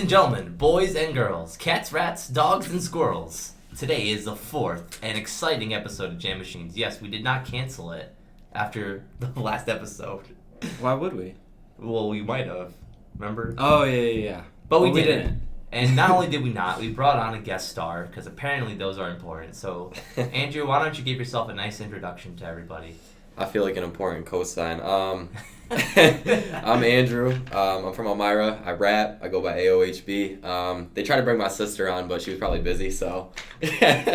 and gentlemen, boys and girls, cats, rats, dogs, and squirrels. Today is the fourth and exciting episode of Jam Machines. Yes, we did not cancel it after the last episode. Why would we? Well, we might have. Remember? Oh, yeah. But we didn't. And not only did we not, we brought on a guest star, because apparently those are important. So, Andrew, why don't you give yourself a nice introduction to everybody? I feel like an important cosign. I'm Andrew. I'm from Elmira. I rap. I go by A.O.H.B. They tried to bring my sister on, but she was probably busy, so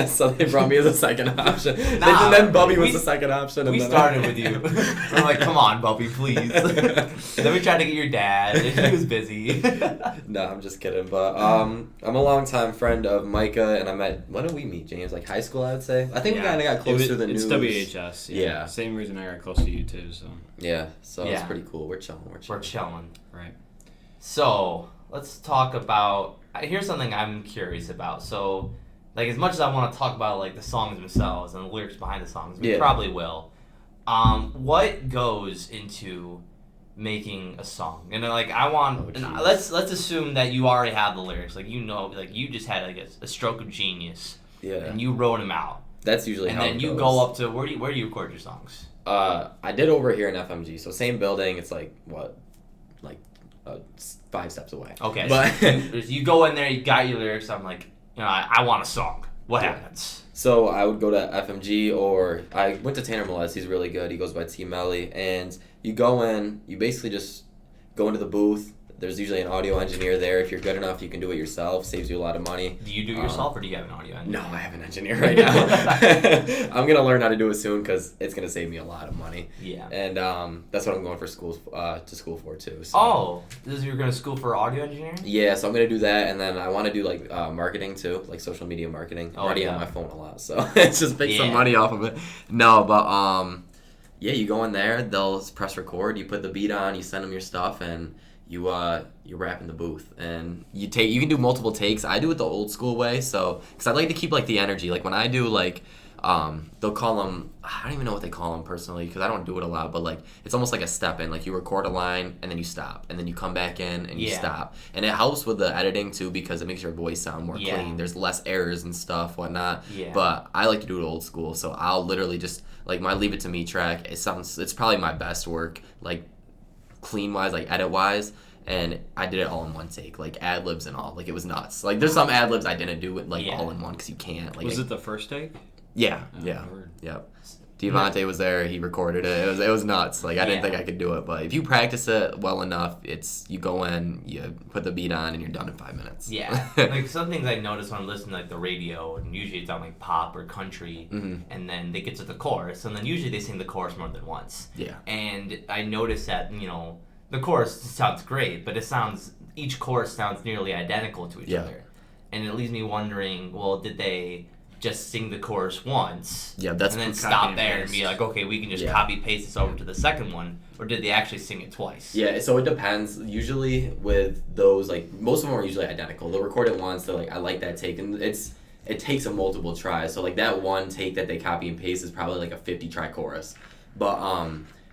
so they brought me as a second option. And then Bubby was the second option. We started with you. We're like, come on, Bubby, please. Then we tried to get your dad, and he was busy. No, I'm just kidding. But I'm a longtime friend of Micah, and I met. When did we meet, James? Like high school, I would say. I think we kind of got closer than news. It's WHS. Yeah. Same reason I got close to you too. So. Yeah. So it's pretty cool. We're chilling. Right. So let's talk about. Here's something I'm curious about. So, like, as much as I want to talk about like the songs themselves and the lyrics behind the songs, we probably will. What goes into making a song? And like, I want. Let's assume that you already have the lyrics. Like, you know, like you just had like a stroke of genius. Yeah. And you wrote them out. That's usually how it goes. And then you go up to where do you record your songs? I did over here in FMG, so same building. It's like 5 steps away. Okay, but so you go in there, you got your lyrics. I'm like, you know, I want a song. What happens? So I would go to FMG, or I went to Tanner Melez. He's really good. He goes by T Melly, and you go in. You basically just go into the booth. There's usually an audio engineer there. If you're good enough, you can do it yourself. Saves you a lot of money. Do you do it yourself, or do you have an audio engineer? No, I have an engineer right now. I'm going to learn how to do it soon because it's going to save me a lot of money. Yeah. And that's what I'm going to school for, too. So. Oh, you're going to school for audio engineering? Yeah, so I'm going to do that. And then I want to do, like, marketing, too, like social media marketing. I'm already on my phone a lot, so it's just make some money off of it. No, but, yeah, you go in there. They'll press record. You put the beat on. You send them your stuff, and... You rap in the booth, and you can do multiple takes. I do it the old school way, so because I like to keep like the energy. Like when I do like, they'll call them. I don't even know what they call them personally because I don't do it a lot. But like it's almost like a step in. Like you record a line and then you stop, and then you come back in and you stop, and it helps with the editing too because it makes your voice sound more clean. There's less errors and stuff, whatnot. Yeah. But I like to do it old school, so I'll literally just like my Leave It To Me track. It's probably my best work. Like. Clean wise, like edit wise, and I did it all in one take, like ad libs and all. Like it was nuts. Like there's some ad libs I didn't do it like all in one because you can't. Like was it the first take? Yeah, Yep. Devontae was there. He recorded it. It was nuts. Like I didn't think I could do it, but if you practice it well enough, you go in, you put the beat on, and you're done in 5 minutes. Yeah. Like some things I notice when I'm listening to like the radio, and usually it's on like pop or country, and then they get to the chorus, and then usually they sing the chorus more than once. Yeah. And I noticed that the chorus sounds great, but each chorus sounds nearly identical to each other, and it leaves me wondering, well, did they just sing the chorus once, and then stop there and be like, okay, we can just copy paste this over to the second one, or did they actually sing it twice? Yeah, so it depends. Usually with those, like most of them are usually identical. They'll record it once. They're like, I like that take, and it takes a multiple tries. So like that one take that they copy and paste is probably like a 50 try chorus, but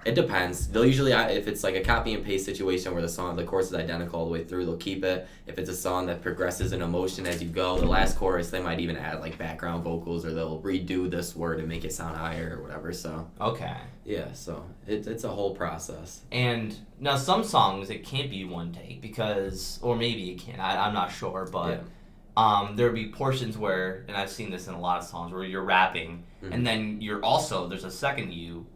it depends. They'll usually, if it's like a copy and paste situation where the chorus is identical all the way through, they'll keep it. If it's a song that progresses in emotion as you go, the last chorus, they might even add like background vocals, or they'll redo this word and make it sound higher or whatever. So okay. Yeah, so it's a whole process. And now some songs it can't be one take because, or maybe it can. I'm not sure, but there'll be portions where, and I've seen this in a lot of songs where you're rapping, and then there's a second you.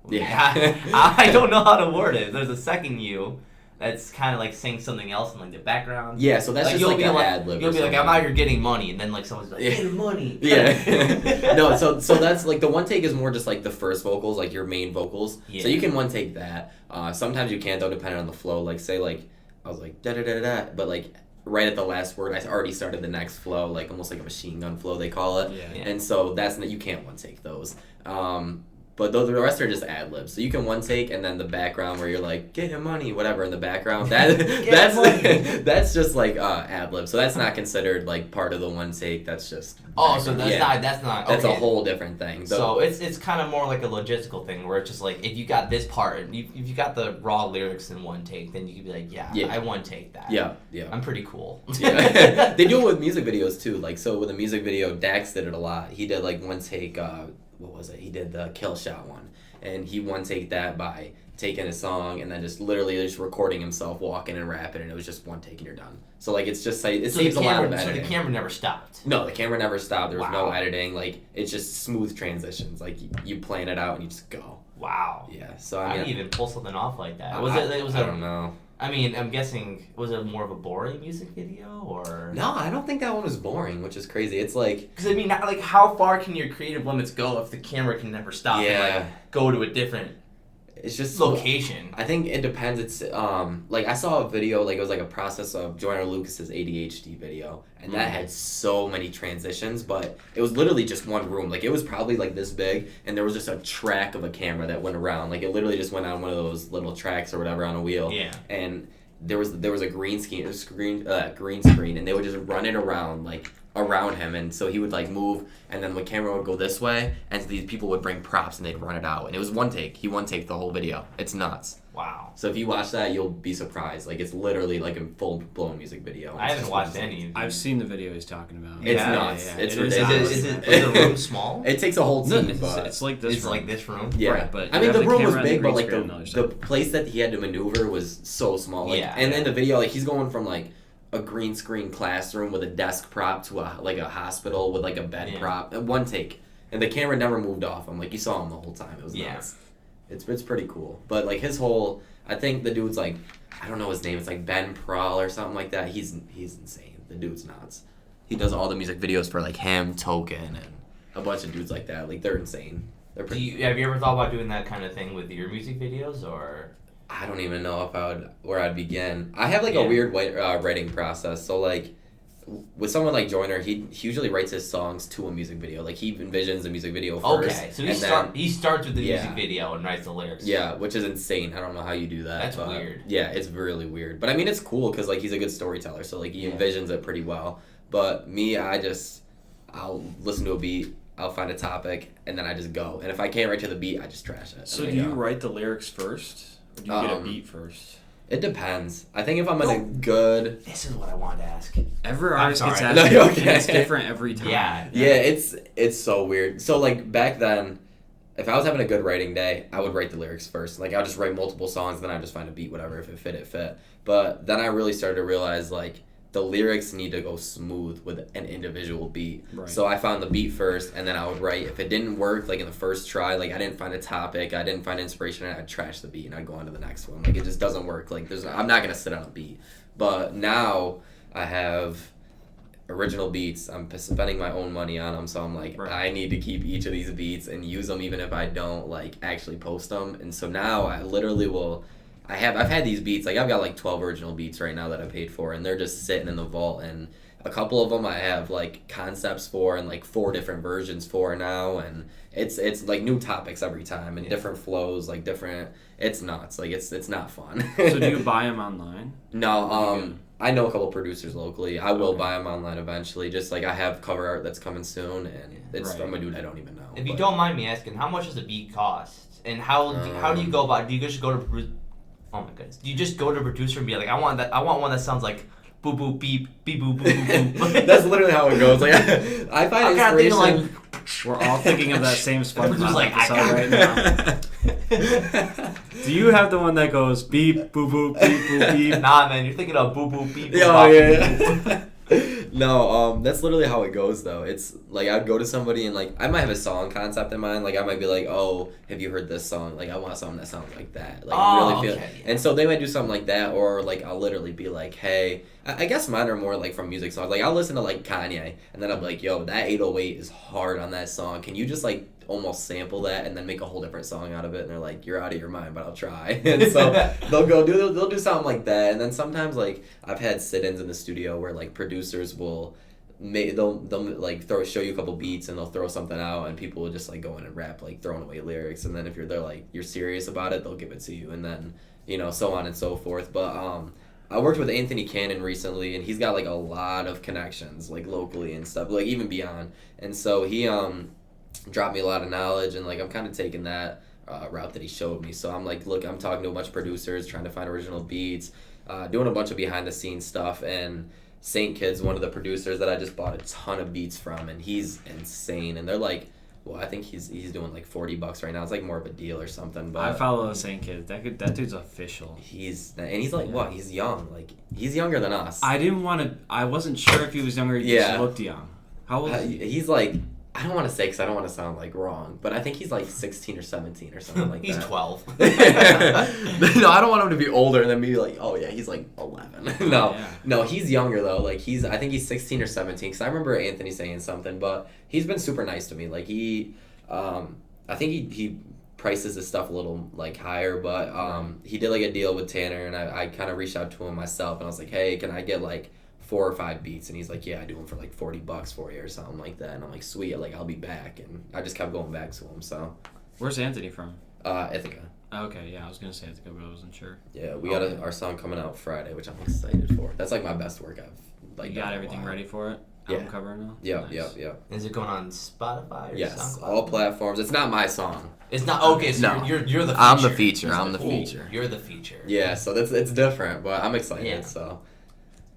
Yeah, I don't know how to word it. There's a second you that's kind of like saying something else in like the background. Yeah, so that's like just like an ad lib. You'll be like, I'm out here getting money, and then like someone's like, getting money. Yeah. No, so that's like the one take is more just like the first vocals, like your main vocals. Yeah. So you can one take that. Sometimes you can't though, depending on the flow. Like say like I was like da da da da, but like right at the last word, I already started the next flow, like almost like a machine gun flow they call it. Yeah. And so you can't one take those. But the rest are just ad libs. So you can one take and then the background where you're like, get him money, whatever in the background. That's just like ad lib. So that's not considered like part of the one take. That's just so that's not that's a whole different thing. So it's kind of more like a logistical thing where it's just like if you got this part, if you got the raw lyrics in one take, then you could be like, I one take that. Yeah. I'm pretty cool. Yeah. They do it with music videos too. Like so with a music video, Dax did it a lot. He did like one take. What was it? He did the Kill Shot one, and he one take that by taking a song and then just literally just recording himself walking and rapping, and it was just one take and you're done. So like it's just like it saves a lot of editing. So the camera never stopped. No, the camera never stopped. There was no editing. Like it's just smooth transitions. Like you plan it out and you just go. Wow. Yeah. So I didn't even pull something off like that. I don't know. I mean, I'm guessing, was it more of a boring music video, or? No, I don't think that one was boring, which is crazy. It's like... Because, I mean, like, how far can your creative limits go if the camera can never stop and, like, go to a different location? I think it depends. It's, like, I saw a video, like, it was, like, a process of Joyner Lucas's ADHD video, and that had so many transitions, but it was literally just one room. Like, it was probably, like, this big, and there was just a track of a camera that went around. Like, it literally just went on one of those little tracks or whatever on a wheel. Yeah. And there was a green screen, and they would just run it around, like, around him, and so he would like move, and then the camera would go this way, and so these people would bring props and they'd run it out, and it was one take. He one take the whole video. It's nuts. Wow. So if you watch that, you'll be surprised. Like it's literally like a full blown music video. I haven't watched any. I've seen the video he's talking about. It's nuts. Yeah. It's ridiculous. Is the room small? It takes a whole team. It's like this. It's room. like this room. Yeah, right, but I mean the room was big, but like the place that he had to maneuver was so small. Like, and then the video, like he's going from like a green screen classroom with a desk prop to a hospital with like a bed prop. One take, and the camera never moved off him. Like you saw him the whole time. It was nuts. It's pretty cool. But like his whole, I think the dude's like, I don't know his name. It's like Ben Prawl or something like that. He's insane. The dude's nuts. He does all the music videos for like him, Token, and a bunch of dudes like that. Like they're insane. They're pretty. Have you ever thought about doing that kind of thing with your music videos, or? I don't even know where I'd begin. I have like a weird writing process. So like with someone like Joyner, he usually writes his songs to a music video. Like he envisions a music video first. Okay, so he starts with the music video and writes the lyrics. Yeah, which is insane. I don't know how you do that. That's weird. Yeah, it's really weird. But I mean, it's cool because like he's a good storyteller. So like he envisions it pretty well. But me, I'll listen to a beat. I'll find a topic and then I just go. And if I can't write to the beat, I just trash it. So do you write the lyrics first? Or do you get a beat first? It depends. I think if I'm in a good... This is what I wanted to ask. Every artist gets asked. No, okay. It's different every time. Yeah, it's so weird. So like back then, if I was having a good writing day, I would write the lyrics first. Like I would just write multiple songs, then I'd just find a beat, whatever. If it fit, it fit. But then I really started to realize like the lyrics need to go smooth with an individual beat. Right. So I found the beat first, and then I would write. If it didn't work, like in the first try, like I didn't find a topic, I didn't find inspiration, and I'd trash the beat, and I'd go on to the next one. Like it just doesn't work. Like I'm not gonna sit on a beat. But now I have original beats. I'm spending my own money on them, so I'm like, I need to keep each of these beats and use them, even if I don't like actually post them. And so now I literally will. I've had these beats, like I've got like 12 original beats right now that I paid for, and they're just sitting in the vault, and a couple of them I have like concepts for and like 4 different versions for now, and it's like new topics every time and different flows, like different, it's nuts, like it's not fun. So do you buy them online? No, I know a couple producers locally. I will buy them online eventually, just like I have cover art that's coming soon, and it's from a dude I don't even know. If you don't mind me asking, how much does a beat cost? And how do you go about it? Do you just go to... Oh my goodness! Do you just go to a producer and be like, I want one that sounds like boop boop beep beep boop boop boop boop. That's literally how it goes. Like I find inspiration. Like, we're all thinking of that same SpongeBob like, episode right now. Do you have the one that goes beep boop boop beep boop beep? Nah, man, you're thinking of boop boop beep boop. Yeah. No, that's literally how it goes though. It's like I'd go to somebody and like I might have a song concept in mind. Like I might be like, oh, have you heard this song? Like I want something that sounds like that. Like really feel. Okay. And so they might do something like that, or like I'll literally be like, hey, I guess mine are more like from music songs. Like I'll listen to like Kanye, and then I'll be like, yo, that 808 is hard on that song. Can you just like almost sample that and then make a whole different song out of it? And they're like, you're out of your mind, but I'll try. And so they'll do something like that. And then sometimes like I've had sit-ins in the studio where like producers will they'll like show you a couple beats and they'll throw something out and people will just like go in and rap like throwing away lyrics, and then if they're like you're serious about it, they'll give it to you, and then so on and so forth. But I worked with Anthony Cannon recently, and he's got like a lot of connections like locally and stuff, like even beyond, and so he dropped me a lot of knowledge, and like I'm kind of taking that route that he showed me. So I'm like, look, I'm talking to a bunch of producers, trying to find original beats, doing a bunch of behind the scenes stuff, and Saint Kid's one of the producers that I just bought a ton of beats from, and he's insane. And they're like, well, I think he's doing like $40 right now. It's like more of a deal or something. But I follow Saint Kid. That dude's official. He's like what? He's young. Like he's younger than us. I wasn't sure if he was younger. He just looked young. How old is he? He's like, I don't want to say because I don't want to sound like wrong, but I think he's like 16 or 17 or something like he's that. 12. No, I don't want him to be older and then be like, oh yeah, he's like 11. No, he's younger though. Like I think he's 16 or 17 because I remember Anthony saying something, but he's been super nice to me. Like I think he prices his stuff a little like higher, but he did like a deal with Tanner, and I kind of reached out to him myself, and I was like, hey, can I get like 4 or 5 beats? And he's like, yeah, I do them for like $40 for you or something like that. And I'm like, sweet, like I'll be back. And I just kept going back to him. So where's Anthony from? Ithaca. Okay, yeah, I was gonna say Ithaca, but I wasn't sure. Yeah, we got our song coming out Friday, which I'm excited for. That's like my best work I've like. You got everything ready for it? Yeah. Album cover now? Yep, Nice. yep. Is it going on Spotify or yes, SoundCloud? all platforms. It's not my song. It's not okay. So No. you're the feature. I'm the feature. I'm the feature. You're the feature. Yeah, so it's different, but I'm excited. Yeah. So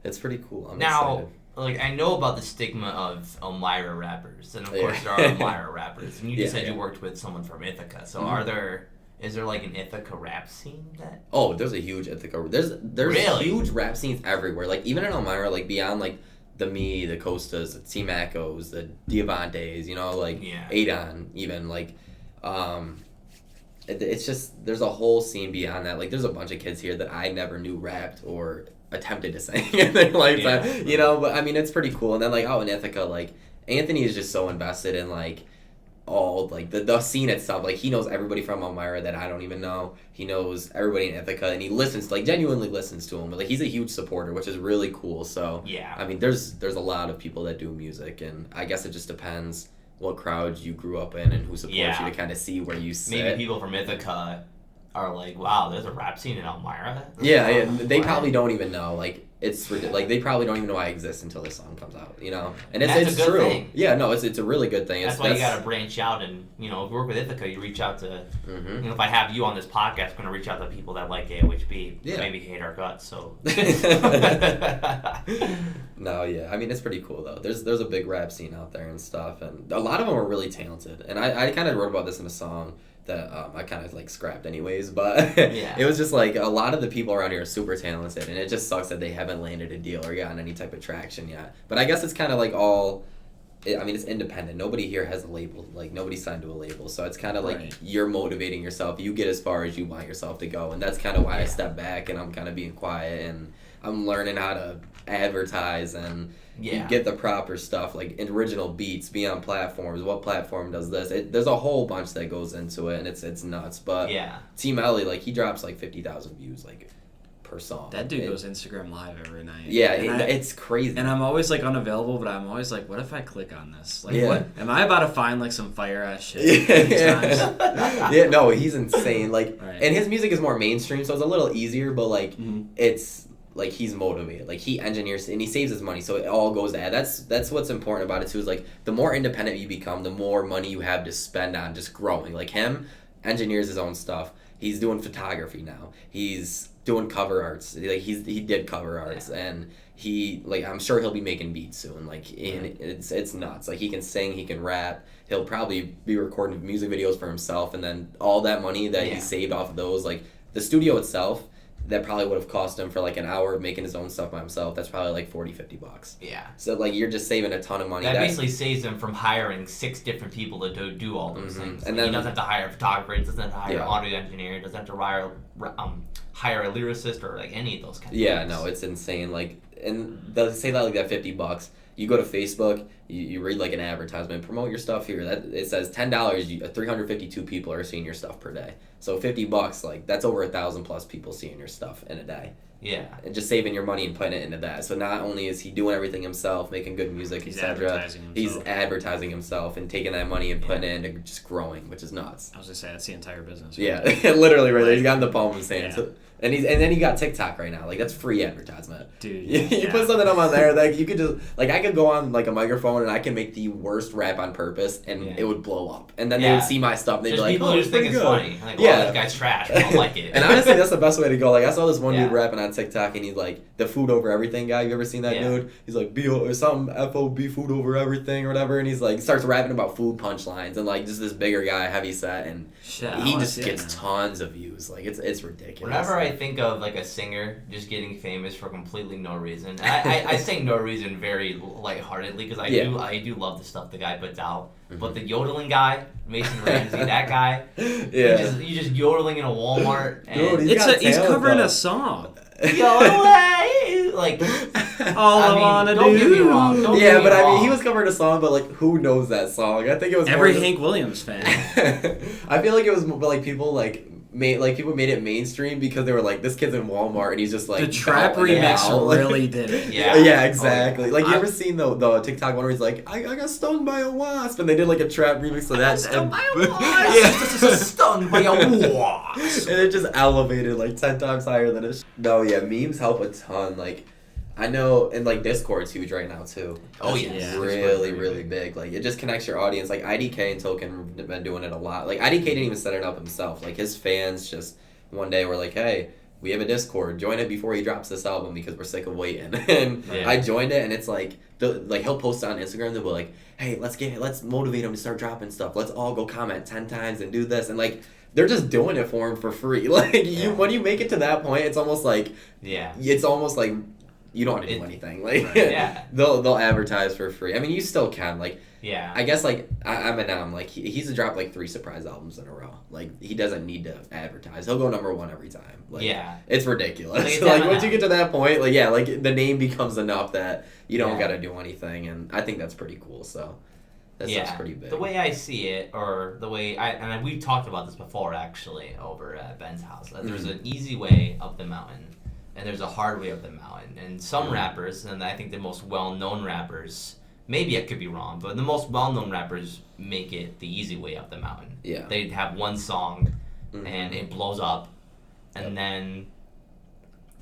it's pretty cool. I'm now, excited. like I know about the stigma of Elmira rappers, and of course there are Elmira rappers, and you just said you worked with someone from Ithaca. So is there like an Ithaca rap scene that? Oh, there's a huge Ithaca. There's really? Huge rap scenes everywhere. Like even in Elmira, like beyond like the the Costas, the T Macos, the Diavantes, like Adon, even like, it's just there's a whole scene beyond that. Like there's a bunch of kids here that I never knew rapped or attempted to sing in their lifetime, But I mean it's pretty cool. And then like out in Ithaca, like Anthony is just so invested in like all like the scene itself. Like he knows everybody from Elmira that I don't even know. He knows everybody in Ithaca, and he listens, like genuinely listens to him. But like he's a huge supporter, which is really cool. So yeah, I mean there's a lot of people that do music, and I guess it just depends what crowd you grew up in and who supports you to kind of see where you sit. Maybe people from Ithaca are like, wow, there's a rap scene in Elmira. Yeah, they probably don't even know. Like it's like they probably don't even know I exist until this song comes out. And it's a good true. thing. Yeah, no, it's a really good thing. That's why you gotta branch out, and if you work with Ithaca, you reach out to. If I have you on this podcast, I'm gonna reach out to people that like A.O.H.B. Maybe hate our guts. So. No, yeah, I mean it's pretty cool though. There's a big rap scene out there and stuff, and a lot of them are really talented. And I kind of wrote about this in a song that I kind of like scrapped anyways, but it was just like a lot of the people around here are super talented, and it just sucks that they haven't landed a deal or gotten any type of traction yet. But I guess it's kind of like it's independent. Nobody here has a label. Like nobody's signed to a label, so it's kind of like you're motivating yourself. You get as far as you want yourself to go, and that's kind of why I step back and I'm kind of being quiet, and I'm learning how to advertise and get the proper stuff, like original beats, be on platforms. What platform does this? There's a whole bunch that goes into it, and it's nuts. But Team Ellie, like he drops like 50,000 views like per song. That dude goes Instagram Live every night. Yeah, it's crazy. And I'm always like unavailable, but I'm always like, what if I click on this? Like, what am I about to find like some fire ass shit? Yeah, no, he's insane. Like, and his music is more mainstream, so it's a little easier. But like, it's like he's motivated. Like he engineers and he saves his money, so it all goes to ad. That's what's important about it too. Is like the more independent you become, the more money you have to spend on just growing. Like him engineers his own stuff. He's doing photography now. He's doing cover arts. Like he did cover arts, and he like I'm sure he'll be making beats soon. Like it's nuts. Like he can sing, he can rap. He'll probably be recording music videos for himself, and then all that money that he saved off of those, like the studio itself, that probably would have cost him for like an hour of making his own stuff by himself. That's probably like $40-$50. Yeah. So like you're just saving a ton of money. That basically saves him from hiring 6 different people to do all those things. And then he doesn't have to hire a photographer. He doesn't have to hire an audio engineer. He doesn't have to hire a lyricist or like any of those kinds of things. No, it's insane. Like and they'll say that like that $50. You go to Facebook, you read like an advertisement, promote your stuff here. That it says $10, 352 people are seeing your stuff per day. So $50, like that's over 1,000 plus people seeing your stuff in a day. Yeah. And just saving your money and putting it into that. So not only is he doing everything himself, making good music, etc. He's advertising himself and taking that money and putting it into just growing, which is nuts. I was gonna say that's the entire business. Right? Yeah, literally right there. He's got in the palm of his hand. Yeah. So, and then he got TikTok right now. Like that's free advertisement. Dude. You put something up on there, like you could just like I could go on like a microphone and I can make the worst rap on purpose and it would blow up. And then they would see my stuff and they'd be like, people just think it's funny. Like, this guy's trash. I don't like it. And honestly, that's the best way to go. Like I saw this one dude rapping on TikTok and he's like the food over everything guy. You ever seen that dude? He's like or something FOB food over everything or whatever, and he's like starts rapping about food punchlines and like just this bigger guy, heavy set, and he just gets tons of views. Like it's ridiculous. Whenever I think of like a singer just getting famous for completely no reason, and I say no reason very lightheartedly because I do love the stuff the guy puts out. Mm-hmm. But the yodeling guy, Mason Ramsey, that guy, you just yodeling in a Walmart. And dude, he's covering a song. Yo, like all I wanna do. Don't get me wrong. But I mean, he was covering a song, but like, who knows that song? I think it was every Hank Williams fan. I feel like it was like people people made it mainstream because they were like, this kid's in Walmart and he's just like the trap remix really did it. Yeah, exactly. You ever seen the TikTok one where he's like, I got stung by a wasp, and they did like a trap remix of that. Stung by a wasp. Stung by a wasp. And it just elevated like 10 times higher than it. No, memes help a ton. Like I know, and like Discord's huge right now too. It's really big. Like it just connects your audience. Like IDK and Token have been doing it a lot. Like IDK didn't even set it up himself. Like his fans just one day were like, "Hey, we have a Discord. Join it before he drops this album because we're sick of waiting." And I joined it, and it's like he'll post it on Instagram. They'll be like, "Hey, let's motivate him to start dropping stuff. Let's all go comment 10 times and do this." And like they're just doing it for him for free. Like when you make it to that point, it's almost like you don't have to do anything. Like they'll advertise for free. I mean, you still can. Like I guess like Eminem, like he's dropped like 3 surprise albums in a row. Like he doesn't need to advertise. He'll go #1 every time. Like it's ridiculous. Like once you get to that point, like the name becomes enough that you don't got to do anything, and I think that's pretty cool. So that's pretty big. The way I see it, or the way we've talked about this before actually over at Ben's house. There's an easy way up the mountain. And there's a hard way up the mountain. And some rappers, and I think the most well-known rappers, maybe I could be wrong, but the most well-known rappers make it the easy way up the mountain. Yeah. They have one song, and it blows up, and then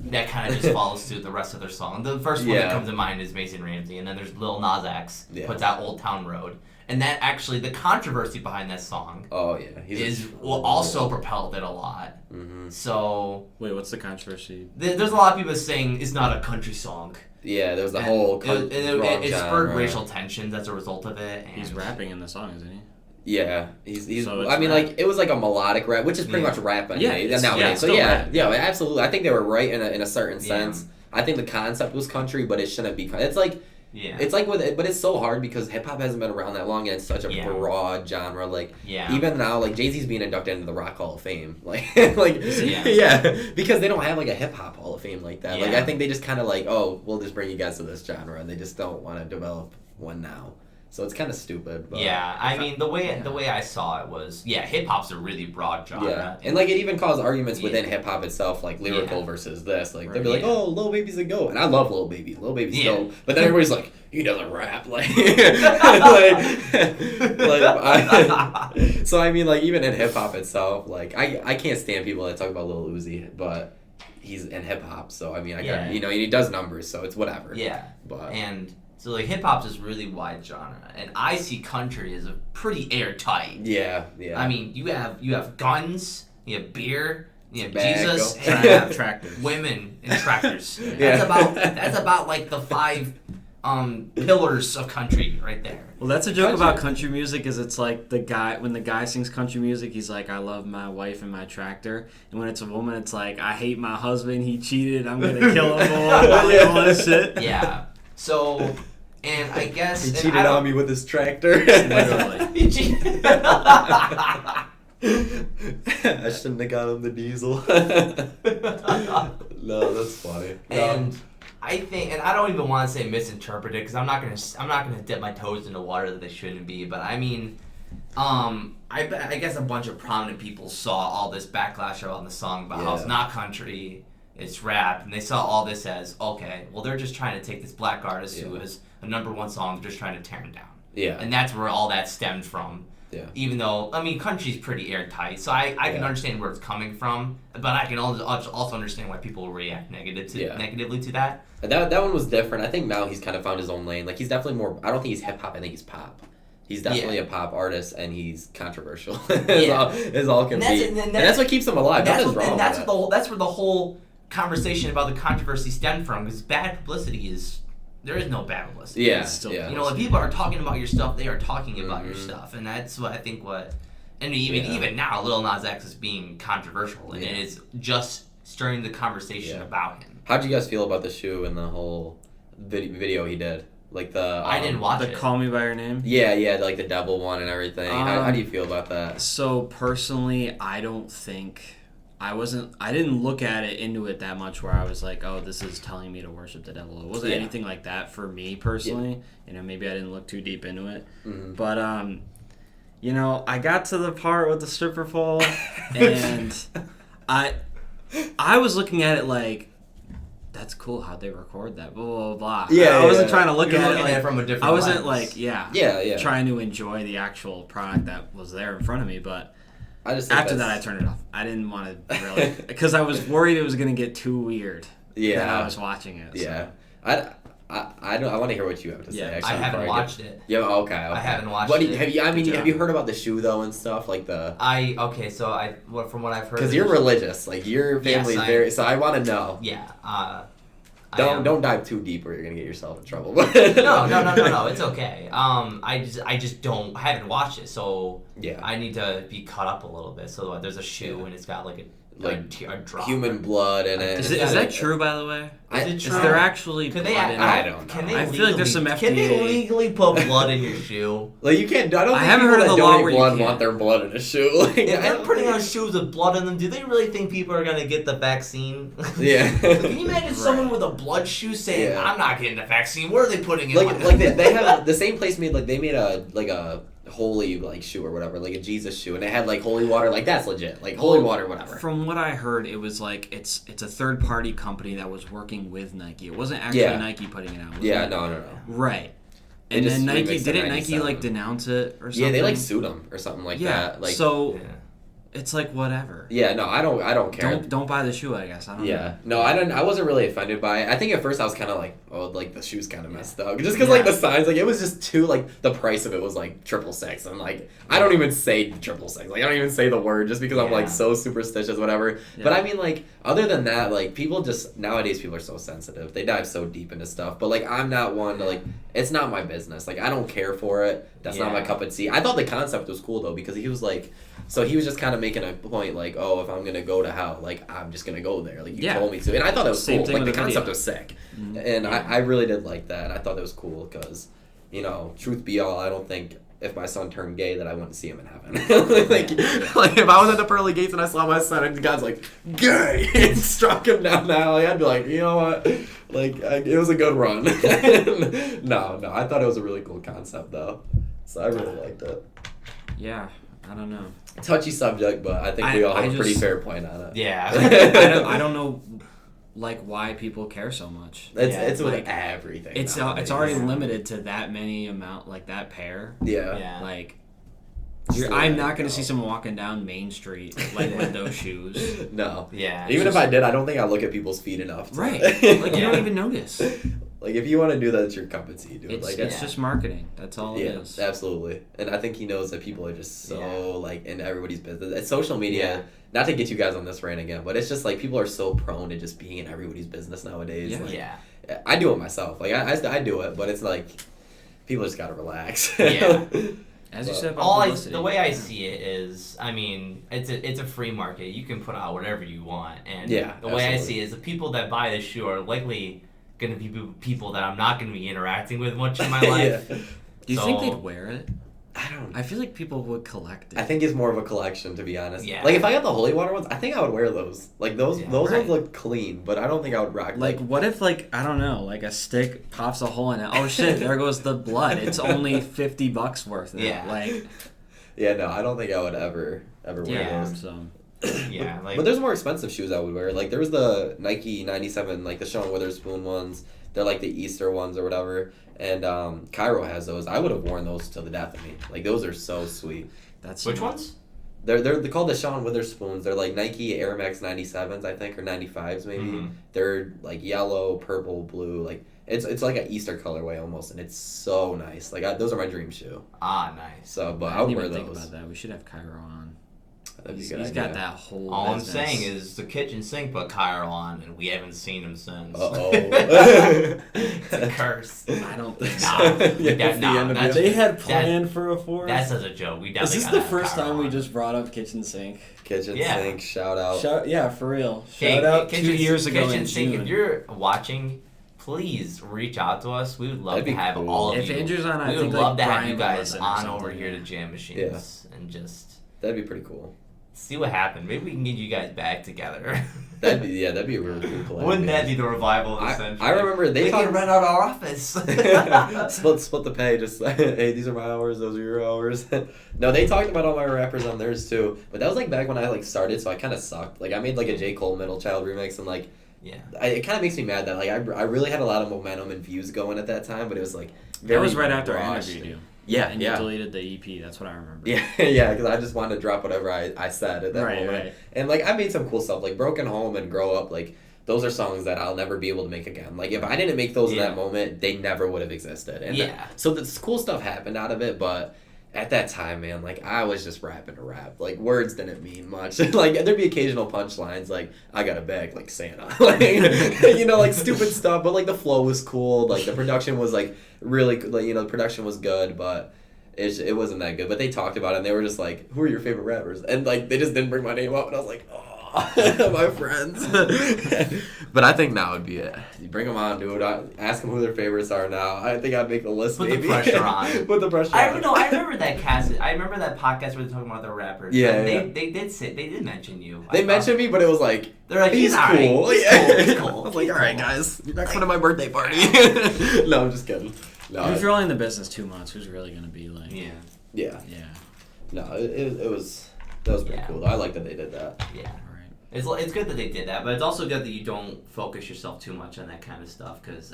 that kind of just follows through the rest of their song. The first one that comes to mind is Mason Ramsey, and then there's Lil Nas X, puts out Old Town Road. And that actually, the controversy behind that song also propelled it a lot. Mm-hmm. So... Wait, what's the controversy? There's a lot of people saying it's not a country song. Yeah, there's the whole it spurred racial tensions as a result of it. And he's rapping in the song, isn't he? Yeah, he's. So I mean, rap. Like it was like a melodic rap, which is pretty much rap nowadays. Absolutely. I think they were right in a certain sense. I think the concept was country, but it shouldn't be. It's like. Yeah. It's like but it's so hard because hip hop hasn't been around that long and it's such a broad genre. Like even now, like Jay-Z's being inducted into the Rock Hall of Fame. Like because they don't have like a hip hop Hall of Fame like that. Like I think they just kind of like, oh, we'll just bring you guys to this genre, and they just don't want to develop one now. So it's kind of stupid. But I mean the way I saw it was hip hop's a really broad genre. Yeah, and like it even caused arguments within hip hop itself, like lyrical versus this. Like they'd be like, "Oh, Lil Baby's a goat," and I love Lil Baby. Lil Baby's dope. But then everybody's like, "He doesn't rap." So I mean, like even in hip hop itself, like I can't stand people that talk about Lil Uzi, but he's in hip hop, so I mean, he does numbers, so it's whatever. Yeah, but so like hip hop's this really wide genre, and I see country as a pretty airtight. Yeah. I mean, you have guns, you have beer, you have Tobacco. Jesus, and tractors, women, and tractors. That's about like the 5 pillars of country right there. Well, that's a joke about country music. Is it's like when the guy sings country music, he's like, "I love my wife and my tractor," and when it's a woman, it's like, "I hate my husband. He cheated. I'm gonna kill him all." All that shit. Yeah. So, and I guess... He cheated on me with his tractor. Literally. He cheated. I shouldn't have got him the diesel. No, that's funny. And I think, and I don't even want to say misinterpreted because I'm not gonna dip my toes into water that they shouldn't be. But I mean, I guess a bunch of prominent people saw all this backlash on the song about how it's not country, it's rap, and they saw all this as okay. Well, they're just trying to take this black artist who is a #1 song, they're just trying to tear him down. Yeah, and that's where all that stemmed from. Yeah. Even though, I mean, country's pretty airtight, so I can understand where it's coming from, but I can also understand why people react negatively to that. That one was different. I think now he's kind of found his own lane. Like, he's definitely more, I don't think he's hip-hop, I think he's pop. He's definitely a pop artist, and he's controversial. Is all can be. And that's what keeps him alive. That's where the whole conversation about the controversy stemmed from, because bad publicity is... There is no bad publicity. Yeah, You know, if people are talking about your stuff, they are talking about your stuff, and that's what I think. And even now, Lil Nas X is being controversial, and it is just stirring the conversation about him. How'd you guys feel about the shoe and the whole video he did? Like I didn't watch it. The Call Me by Your Name. Yeah, like the devil one and everything. How do you feel about that? So personally, I don't think. I didn't look at it into it that much where I was like, oh, this is telling me to worship the devil. It wasn't anything like that for me personally. You know, maybe I didn't look too deep into it. Mm-hmm. But, you know, I got to the part with the stripper pole, and I was looking at it like, that's cool how they record that, blah, blah, blah. I wasn't trying to look at it like, from a different I wasn't lens. like, trying to enjoy the actual product that was there in front of me, but... After that, I turned it off. I didn't want to really... Because I was worried it was going to get too weird when I was watching it. So. Yeah. I want to hear what you have to say. Actually, I haven't watched it. Yeah, okay. I haven't watched it. Have you heard about the shoe, though, and stuff? Like the... from what I've heard... Because you're religious. Like, your family's very... So I want to know. Yeah. Don't dive too deep or you're gonna get yourself in trouble. No, it's okay. I haven't watched it, so I need to be caught up a little bit. So there's a shoe and it's got like a drop. Human blood in it. Is that true, by the way? Is it true? Is there actually blood in it? I don't know. I feel like there's some FDA... Can they legally put blood in your shoe? Like, you can't... I haven't heard of the law where blood want their blood in a shoe. Like, if they're putting on shoes with blood in them, do they really think people are going to get the vaccine? Yeah. Can you imagine someone with a blood shoe saying, I'm not getting the vaccine? Where are they putting it? Like they have... The same place made... Like, they made a holy shoe or whatever, like a Jesus shoe, and it had like holy water, like that's legit, like holy water, whatever. From what I heard, it was like it's a third party company that was working with Nike. It wasn't actually Nike putting it out. No. Right. And then Nike like denounce it or something? Yeah, they like sued them or something like that. Like it's like whatever. Yeah, no, I don't care. Don't buy the shoe, I guess. I don't know. No, I wasn't really offended by it. I think at first I was kind of like, oh, like the shoe's kind of messed up, just because like the signs, like it was just too like the price of it was like 666. I'm like, I don't even say 666. Like I don't even say the word just because I'm like so superstitious, whatever. Yeah. But I mean, like other than that, like people just nowadays people are so sensitive. They dive so deep into stuff. But like I'm not one to like. It's not my business. Like I don't care for it. That's not my cup of tea. I thought the concept was cool though because he was like. So he was just kind of making a point, like, oh, if I'm going to go to hell, like, I'm just going to go there. Like, you told me to. And I thought that was cool. Like, the concept was sick. Mm-hmm. And I really did like that. I thought that was cool because, you know, truth be all, I don't think if my son turned gay that I wouldn't see him in heaven. like, if I was at the pearly gates and I saw my son and God's like, gay, and struck him down the alley, I'd be like, you know what? Like, it was a good run. No, I thought it was a really cool concept, though. So I really liked it. Yeah. I don't know. Touchy subject, but I think we all have a pretty fair point on it. Yeah. I don't know, like, why people care so much. It's with like, everything. It's already limited to that many amount, like, that pair. Yeah. Like, I'm not going to see someone walking down Main Street, like, with those shoes. No. Yeah. Even if I did, I don't think I look at people's feet enough. Right. Like, you don't even notice. Like, if you want to do that, it's your cup of tea, dude. It's just marketing. That's all it is. Yeah, absolutely. And I think he knows that people are just so, like, into everybody's business. It's social media, not to get you guys on this rant again, but it's just, like, people are so prone to just being in everybody's business nowadays. Yeah. Like, I do it myself. Like, I do it, but it's, like, people just got to relax. Yeah. As you said about publicity. The way I see it is, I mean, it's a free market. You can put out whatever you want. And the way I see it is the people that buy this shoe are likely going to be people that I'm not going to be interacting with much in my life. Do you think they'd wear it? I feel like people would collect it. I think it's more of a collection, to be honest. Yeah. Like, if I got the holy water ones, I think I would wear those. Like, those right. ones look clean, but I don't think I would rock. Like, what if, like, I don't know, like a stick pops a hole in it? Oh shit! There goes the blood. It's only $50 worth. Now. Yeah. Like. Yeah, no, I don't think I would ever wear those. So. Yeah, like. But there's more expensive shoes I would wear. Like, there was the Nike 97, like the Sean Witherspoon ones. They're like the Easter ones or whatever. And Cairo has those. I would have worn those till the death of me. Like, those are so sweet. That's Which ones? They're called the Sean Witherspoons. They're like Nike Air Max 97s, I think, or 95s maybe. Mm-hmm. They're like yellow, purple, blue. Like it's like an Easter colorway almost, and it's so nice. Like those are my dream shoe. Ah, nice. So, but I I would didn't wear even think those. about that. We should have Cairo on. That'd be He's a good got idea. that whole. All business. I'm saying is the kitchen sink put Cairo on, and we haven't seen him since. Uh-oh. It's a curse. I don't think so. Nah, Yeah, They had planned for a fourth. That's as a joke. We Is definitely this gotta the have first Cairo time we on. just brought up kitchen sink? Kitchen Yeah. sink, shout out. Yeah, for real. Okay, Shout out kitchen, 2 years ago kitchen in sink. June. If you're watching, please reach out to us. We would love That'd to be have cool. all of If you. Andrew's on, I we think would love like to have Brian you will guys listen or on something, over here yeah. to Jam Machines and just That'd be pretty cool. see what happened. Maybe we can get you guys back together. That'd be a really cool collab. Wouldn't that be the revival of the I- century? I remember they we talked- can rent out our office. split the pay. Just like, hey, these are my hours. Those are your hours. No, they talked about all my rappers on theirs too. But that was like back when I like started, so I kind of sucked. Like I made like a J. Cole Middle Child remix, and like Yeah. it kind of makes me mad that like I really had a lot of momentum and views going at that time, but it was like That was right after I rushed. interviewed you. Yeah, And yeah. you deleted the EP. That's what I remember. Yeah, yeah, because I just wanted to drop whatever I said at that Right, moment. right. And like I made some cool stuff, like Broken Home and Grow Up. Like those are songs that I'll never be able to make again. Like if I didn't make those in Yeah. that moment, they never would have existed. And Yeah. so this cool stuff happened out of it, but at that time, man, like I was just rapping to rap. Like words didn't mean much. Like there'd be occasional punchlines, like I got a bag like Santa, like you know, like stupid stuff. But like the flow was cool. Like the production was like really, like the production was good, but. It wasn't that good, but they talked about it, and they were just like, who are your favorite rappers? And, like, they just didn't bring my name up, and I was like, oh, my friends. But I think now would be it. You bring them on, dude. Ask them who their favorites are now. I think I'd make the list, Put maybe. the pressure on. Put the pressure I on. know. I remember that cast. I remember that podcast where they're talking about the rappers. Yeah, And yeah. They did mention you. They mentioned me, but it was like, They're like, he's alright. cool. He's Yeah. cool. He's cool. I was like, He's all right, cool." guys. You're not coming to my birthday party. No, I'm just kidding. No, If you're only in the business 2 months, who's really going to be like... Yeah. yeah. Yeah. No, it was, that was pretty Yeah. cool. I like that they did that. Yeah. Right. It's good that they did that, but it's also good that you don't focus yourself too much on that kind of stuff. Because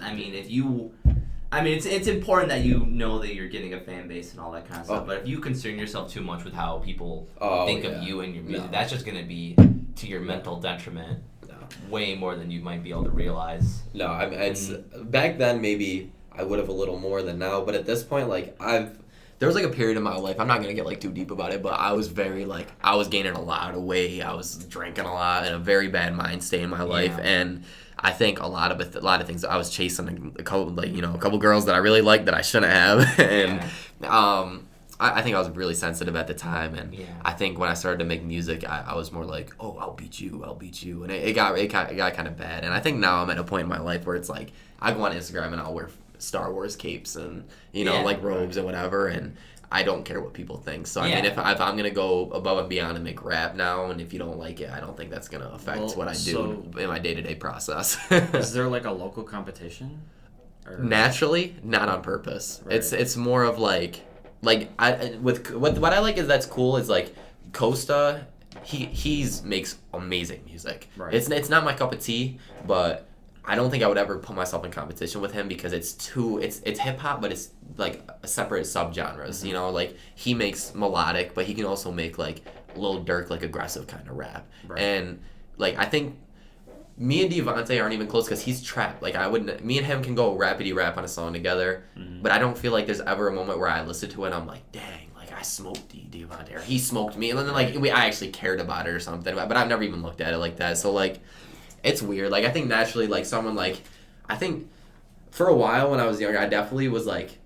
it's important that you know that you're getting a fan base and all that kind of stuff. Oh. But if you concern yourself too much with how people think yeah. of you and your music, No. that's just gonna be to your mental detriment No. way more than you might be able to realize. No, I mean, it's back then maybe I would have a little more than now, but at this point, like there was like a period in my life. I'm not gonna get like too deep about it, but I was very like I was gaining a lot of weight. I was drinking a lot and a very bad mind state in my life, Yeah. and I think a lot of things. I was chasing a couple girls that I really liked that I shouldn't have, and I think I was really sensitive at the time, and Yeah. I think when I started to make music, I was more like, oh, I'll beat you, and it got kind of bad. And I think now I'm at a point in my life where it's like I go on Instagram and I'll wear Star Wars capes and like robes and whatever, and I don't care what people think. So I mean, if I'm gonna go above and beyond and make rap now, and if you don't like it, I don't think that's gonna affect what I do in my day-to-day process. Is there like a local competition? Or... Naturally, not on purpose. Right. It's more of like I with what I like is that's cool is like Costa. He's makes amazing music. Right. It's not my cup of tea, but I don't think I would ever put myself in competition with him because it's hip hop, but it's like a separate subgenres. Mm-hmm. Like he makes melodic, but he can also make like Lil Durk like aggressive kind of rap. Right. And like I think me and Devontae aren't even close because he's trapped. Like me and him can go rapidy rap on a song together, but I don't feel like there's ever a moment where I listen to it and I'm like, dang, like I smoked Devontae or he smoked me, and then like I actually cared about it or something. But I've never even looked at it like that. So like. It's weird. Like, I think naturally, like, someone, like, I think for a while when I was younger, I definitely was, like,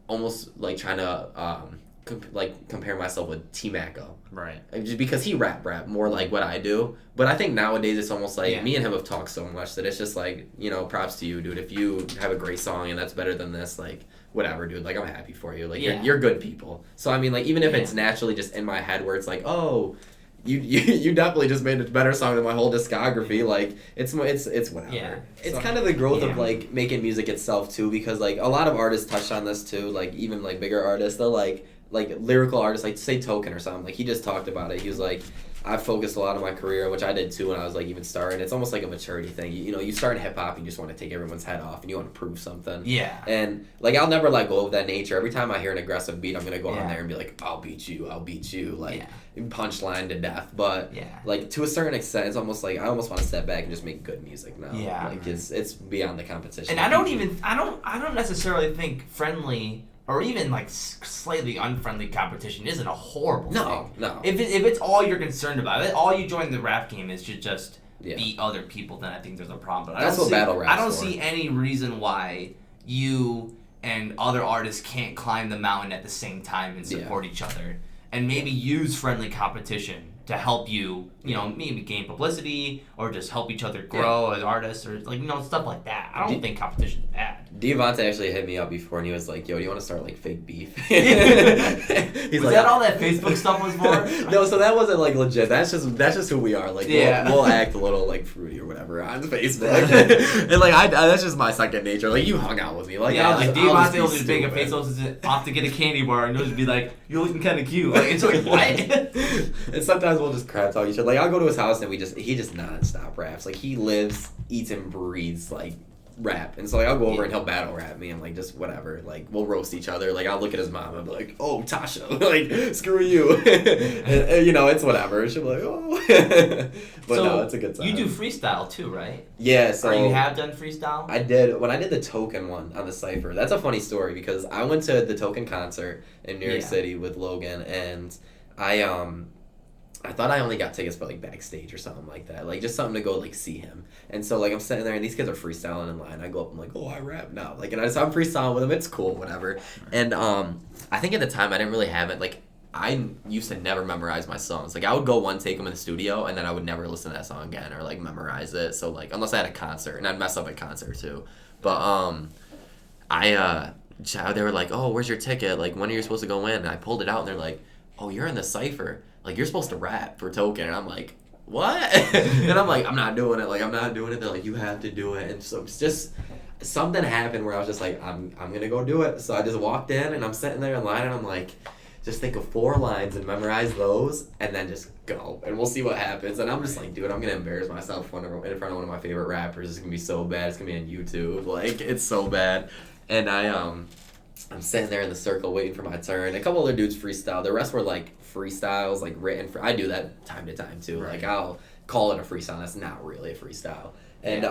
almost, like, trying to compare myself with T-Maco. Right. Just because he rap more like what I do. But I think nowadays it's almost like me and him have talked so much that it's just like, props to you, dude. If you have a great song and that's better than this, like, whatever, dude. Like, I'm happy for you. Like, you're good people. So, I mean, like, even if it's naturally just in my head where it's like, oh, you definitely just made a better song than my whole discography. Like, it's whatever. Yeah. It's kind of the growth of, like, making music itself, too, because, like, a lot of artists touched on this, too. Like, even, like, bigger artists, they'll, like lyrical artists, like say Token or something, like he just talked about it. He was like, I focused a lot of my career, which I did too when I was like even starting. It's almost like a maturity thing. You start in hip hop, you just want to take everyone's head off and you want to prove something. Yeah. And like I'll never let go of that nature. Every time I hear an aggressive beat, I'm gonna go on there and be like, I'll beat you, like punchline to death. But like to a certain extent, it's almost like I almost want to step back and just make good music now. Yeah. Like it's beyond the competition. And I don't necessarily think friendly or even like slightly unfriendly competition isn't a horrible thing. No. If it's all you're concerned about, if all you join the rap game is to just beat other people, then I think there's a problem. But that's what battle rap's I don't for. see any reason why you and other artists can't climb the mountain at the same time and support each other, and maybe use friendly competition to help you, maybe gain publicity or just help each other grow as artists or like stuff like that. I don't think competition's bad. Devontae actually hit me up before and he was like, "Yo, do you want to start like fake beef?" Was like, that all that Facebook stuff was for? No, so that wasn't like legit. That's just who we are. Like we'll act a little like fruity or whatever on Facebook. And like that's just my second nature. Like you hung out with me. Like Devontae will just make a Facebook off to get a candy bar and he'll just be like, "You're looking kind of cute." Like it's like what? And sometimes we'll just crap talk each other. Like I'll go to his house and he just nonstop raps. Like he lives, eats, and breathes like rap. And so like I'll go over and he'll battle rap me and like just whatever. Like we'll roast each other. Like I'll look at his mom and be like, "Oh, Tasha," like screw you. and, it's whatever. She'll be like, "Oh." But so no, it's a good time. You do freestyle too, right? Yeah. So or you have done freestyle? I did when I did the Token one on the Cypher. That's a funny story because I went to the Token concert in New York City with Logan and I thought I only got tickets for like backstage or something like that, like just something to go like see him. And so like I'm sitting there and these kids are freestyling in line. I go up, I'm like, "Oh, I rap now," like, and I'm freestyling with them. It's cool, whatever. And I think at the time I didn't really have it. Like I used to never memorize my songs. Like I would go one take them in the studio and then I would never listen to that song again or like memorize it. So like unless I had a concert, and I'd mess up at concert too. But they were like, "Oh, where's your ticket? Like when are you supposed to go in?" And I pulled it out and they're like, "Oh, you're in the Cypher. Like, you're supposed to rap for Token." And I'm like, "What?" And I'm like, "I'm not doing it. Like, I'm not doing it." They're like, "You have to do it." And so it's just something happened where I was just like, I'm going to go do it. So I just walked in and I'm sitting there in line and I'm like, just think of 4 lines and memorize those and then just go. And we'll see what happens. And I'm just like, dude, I'm going to embarrass myself in front of one of my favorite rappers. It's going to be so bad. It's going to be on YouTube. Like, it's so bad. And I'm sitting there in the circle waiting for my turn. A couple other dudes freestyle. The rest were like freestyles, like written. I do that time to time too. Right. Like I'll call it a freestyle. That's not really a freestyle. And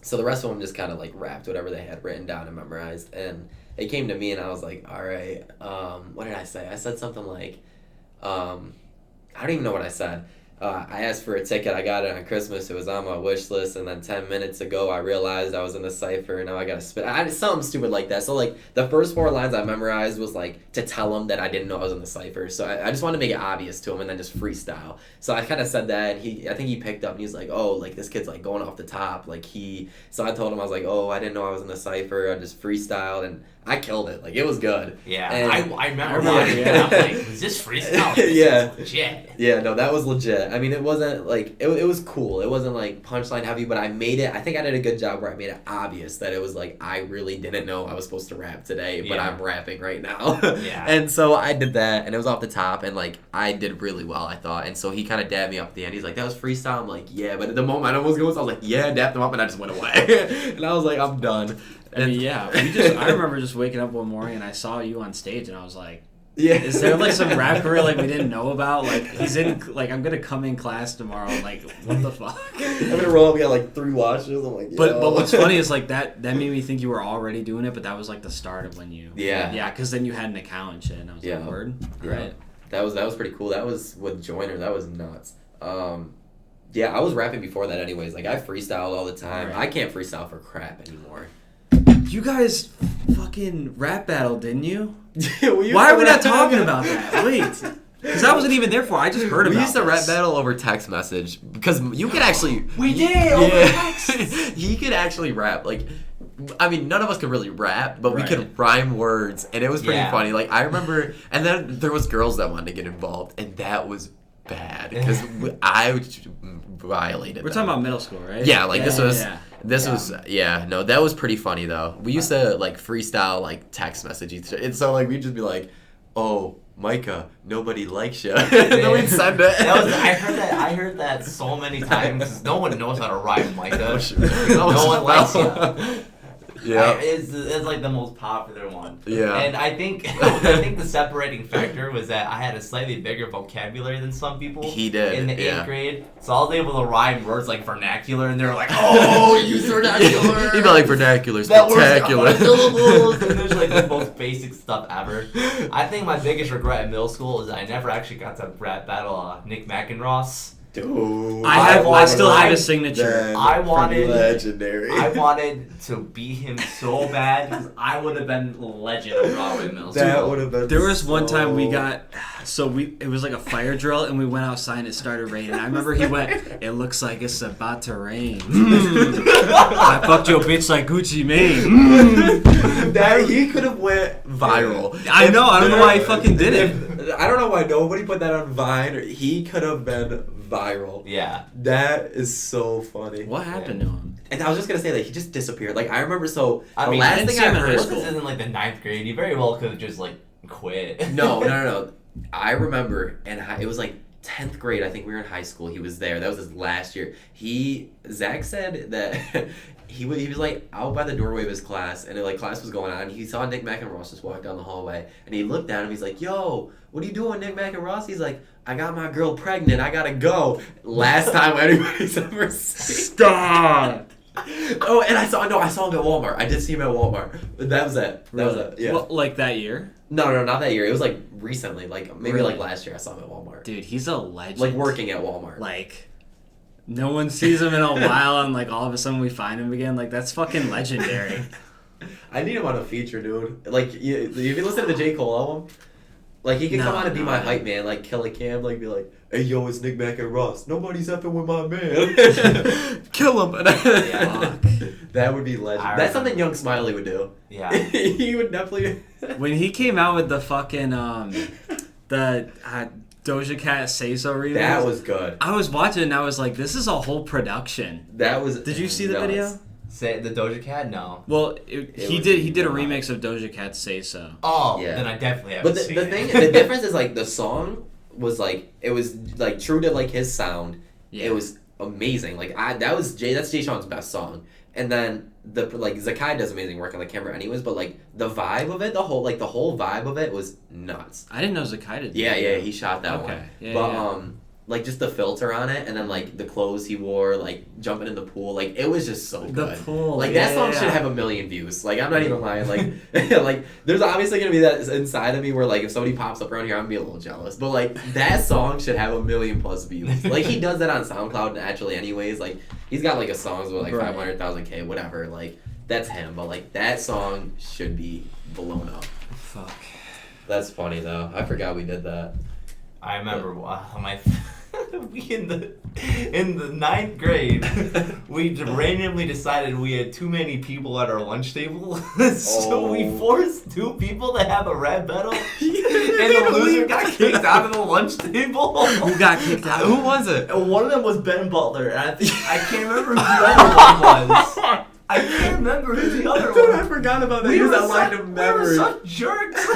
so the rest of them just kind of like rapped whatever they had written down and memorized. And it came to me and I was like, all right, what did I say? I said something like, I don't even know what I said. I asked for a ticket. I got it on Christmas. It was on my wish list. And then 10 minutes ago, I realized I was in the Cypher. And now I got to spit. Something stupid like that. So, like, the first 4 lines I memorized was, like, to tell him that I didn't know I was in the Cypher. So, I just wanted to make it obvious to him and then just freestyle. So, I kind of said that. And I think he picked up and he was like, "Oh, like, this kid's, like, going off the top." Like, So, I told him, I was like, "Oh, I didn't know I was in the Cypher. I just freestyled." And I killed it. Like, it was good. Yeah. And I remember watching it. I'm like, "Was this freestyle?" Yeah. Legit. Yeah, no, that was legit. I mean, it wasn't, like, it was cool. It wasn't, like, punchline heavy, but I think I did a good job where I made it obvious that it was, like, I really didn't know I was supposed to rap today, but I'm rapping right now. Yeah. And so I did that, and it was off the top, and, like, I did really well, I thought. And so he kind of dabbed me up at the end. He's like, "That was freestyle?" I'm like, "Yeah," but at the moment I was going, so I was like, "Yeah," dapped him up, and I just went away. And I was like, "I'm done." I mean, yeah. I remember just waking up one morning and I saw you on stage and I was like, "Yeah, is there like some rap career like we didn't know about? Like he's in like I'm gonna come in class tomorrow. Like what the fuck?" I'm gonna roll up. We got like 3 watches. I'm like, but what's funny is like that made me think you were already doing it, but that was like the start of when you because then you had an account and shit. And I was like, "Word, right." That was pretty cool. That was with Joyner. That was nuts. Yeah, I was rapping before that anyways. Like I freestyled all the time. Right. I can't freestyle for crap anymore. You guys, fucking rap battle, didn't you? Why are we not talking about that? Wait. Because I wasn't even there for it. I just heard about it. We used to rap battle over text message because you could actually... We did! Over text! He could actually rap. Like, I mean, none of us could really rap, but we could rhyme words, and it was pretty funny. Like, I remember... And then there was girls that wanted to get involved, and that was bad because I violated We're talking about middle school, right? Yeah, like this was... No, that was pretty funny, though. We used to, like, freestyle, like, text message each other. And so, like, we'd just be like, oh... Micah, nobody likes you. And then we'd send it. I heard that so many times. No one knows how to rhyme Micah. No one likes you. Yeah, it's like the most popular one. Yeah, and I think the separating factor was that I had a slightly bigger vocabulary than some people. He did in the 8th grade, so I was able to rhyme words like vernacular, and they were like, "Oh, you use vernacular." You'd be like vernacular, spectacular. Syllables, and there's like the most basic stuff ever. I think my biggest regret in middle school is that I never actually got to rap battle Nick McEnross. Dude, I still have his signature. I wanted legendary. I wanted to beat him so bad because I would have been legend of Broadway middle school. That would have been. There was one time we got it was like a fire drill and we went outside and it started raining. I remember he went, "It looks like it's about to rain." I fucked your bitch like Gucci Mane. That he could have went viral. I know. I don't know why he fucking did it. I don't know why nobody put that on Vine. He could have been viral. Yeah. That is so funny. What happened to him? And I was just gonna say that he just disappeared. Like I remember, the last thing I heard. This is in like the 9th grade. You very well could have just like quit. No. I remember, and it was like 10th grade. I think we were in high school. He was there. That was his last year. Zach said that he was like out by the doorway of his class, and like class was going on. He saw Nick McEnross just walk down the hallway, and he looked at him. He's like, "Yo, what are you doing, Nick McEnross?" He's like, "I got my girl pregnant. I gotta go." Last time anybody's ever seen. Stop. Oh, and I saw him at Walmart. I did see him at Walmart. That was it. That was it. Yeah. Well, like that year? No, not that year. It was like recently, like maybe like last year. I saw him at Walmart. Dude, he's a legend. Like working at Walmart. Like, no one sees him in a while, and like all of a sudden we find him again. Like that's fucking legendary. I need him on a feature, dude. Like, if you listen to the J. Cole album, like he can come on and be my hype man, like kill a cam, like be like, "Hey yo, it's Nick McEnross. Nobody's effing with my man." Kill him. That would be legend. That's something Young Smiley would do. Yeah. He would definitely. When he came out with the fucking the Doja Cat Say So remix. That was good. I was watching and I was like, this is a whole production. That was. Did you see the video? Say the Doja Cat? No. Well, he did a remix of Doja Cat's Say So. Oh, yeah. Then I definitely haven't seen it. But the difference is like the song was like it was like true to like his sound. Yeah. It was amazing. Like that's Jay Sean's best song. And then Zakai does amazing work on the camera anyways, but like the vibe of it, the whole vibe of it was nuts. I didn't know Zakai did that. Yeah, he shot that one. Yeah, but like just the filter on it, and then like the clothes he wore, like jumping in the pool, like it was just so good. The pool, like that song should have 1 million views. Like I'm not even lying. Like like there's obviously gonna be that inside of me where like if somebody pops up around here, I'm gonna be a little jealous. But like that song should have 1 million plus views. Like he does that on SoundCloud naturally, anyways. Like he's got like a songs with like 500,000 whatever. Like that's him. But like that song should be blown up. Fuck. That's funny though. I forgot we did that. I remember we in the 9th grade, we randomly decided we had too many people at our lunch table, so we forced 2 people to have a rap battle, and the loser got kicked out of the lunch table. Who got kicked out? Who was it? One of them was Ben Butler, and I can't remember who the other one was. I can't remember who the other Dude, one. I forgot about that. We were such jerks.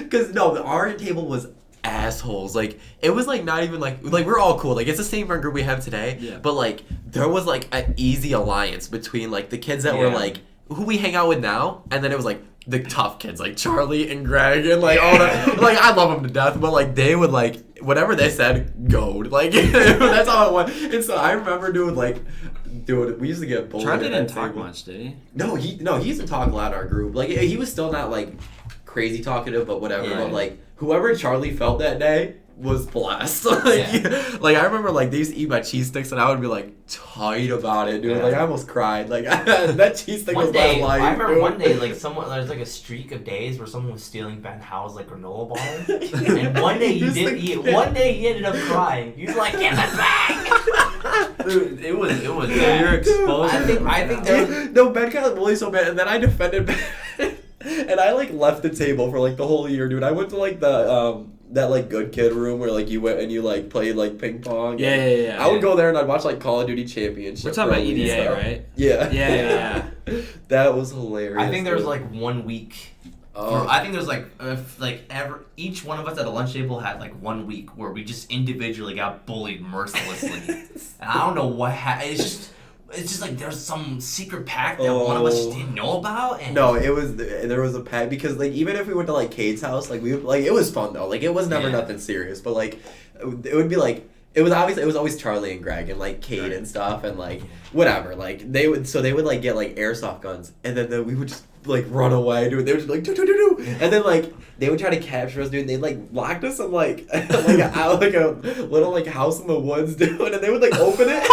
because our table was assholes. Like it was like not even like we're all cool. Like it's the same friend group we have today. Yeah. But like there was like an easy alliance between like the kids that were like who we hang out with now, and then it was like the tough kids like Charlie and Greg and like all that. Like I love them to death, but like they would like whatever they said goad. Like that's how it went. And so I remember dude, we used to get bullied. Charlie didn't talk much, did he? No, he used to talk a lot in our group. Like he was still not like crazy talkative, but whatever. Yeah. But like whoever Charlie felt that day, was blessed. Like I remember like they used to eat my cheese sticks and I would be like tight about it, dude. Like I almost cried. Like that cheese stick was my life. I remember one day like there's like a streak of days where someone was stealing Ben Howell's like granola bar, and one day he didn't eat it. One day he ended up crying. He was like, "Get that back!" Dude, it was bad. You're exposed. I think there was... No, Ben got bullied so bad, and then I defended Ben. And I like left the table for like the whole year, dude. I went to like the that like good kid room where like you went and you like played like ping pong. Yeah. I would go there and I'd watch like Call of Duty Championship. We're talking about EDA, right? Yeah. That was hilarious. I think there was like 1 week. I think there's each one of us at a lunch table had like 1 week where we just individually got bullied mercilessly. And I don't know what it's just like there's some secret pact that one of us just didn't know about. And no, there was a pact because like even if we went to like Cade's house, like we like it was fun though. Like it was never nothing serious, but like it would be like it was always Charlie and Greg and like Cade and stuff and like whatever. Like they would like get like airsoft guns and then we would just like run away, dude. They would just be like do, and then like they would try to capture us, dude. And they like locked us in like a little like house in the woods, dude. And they would like open it.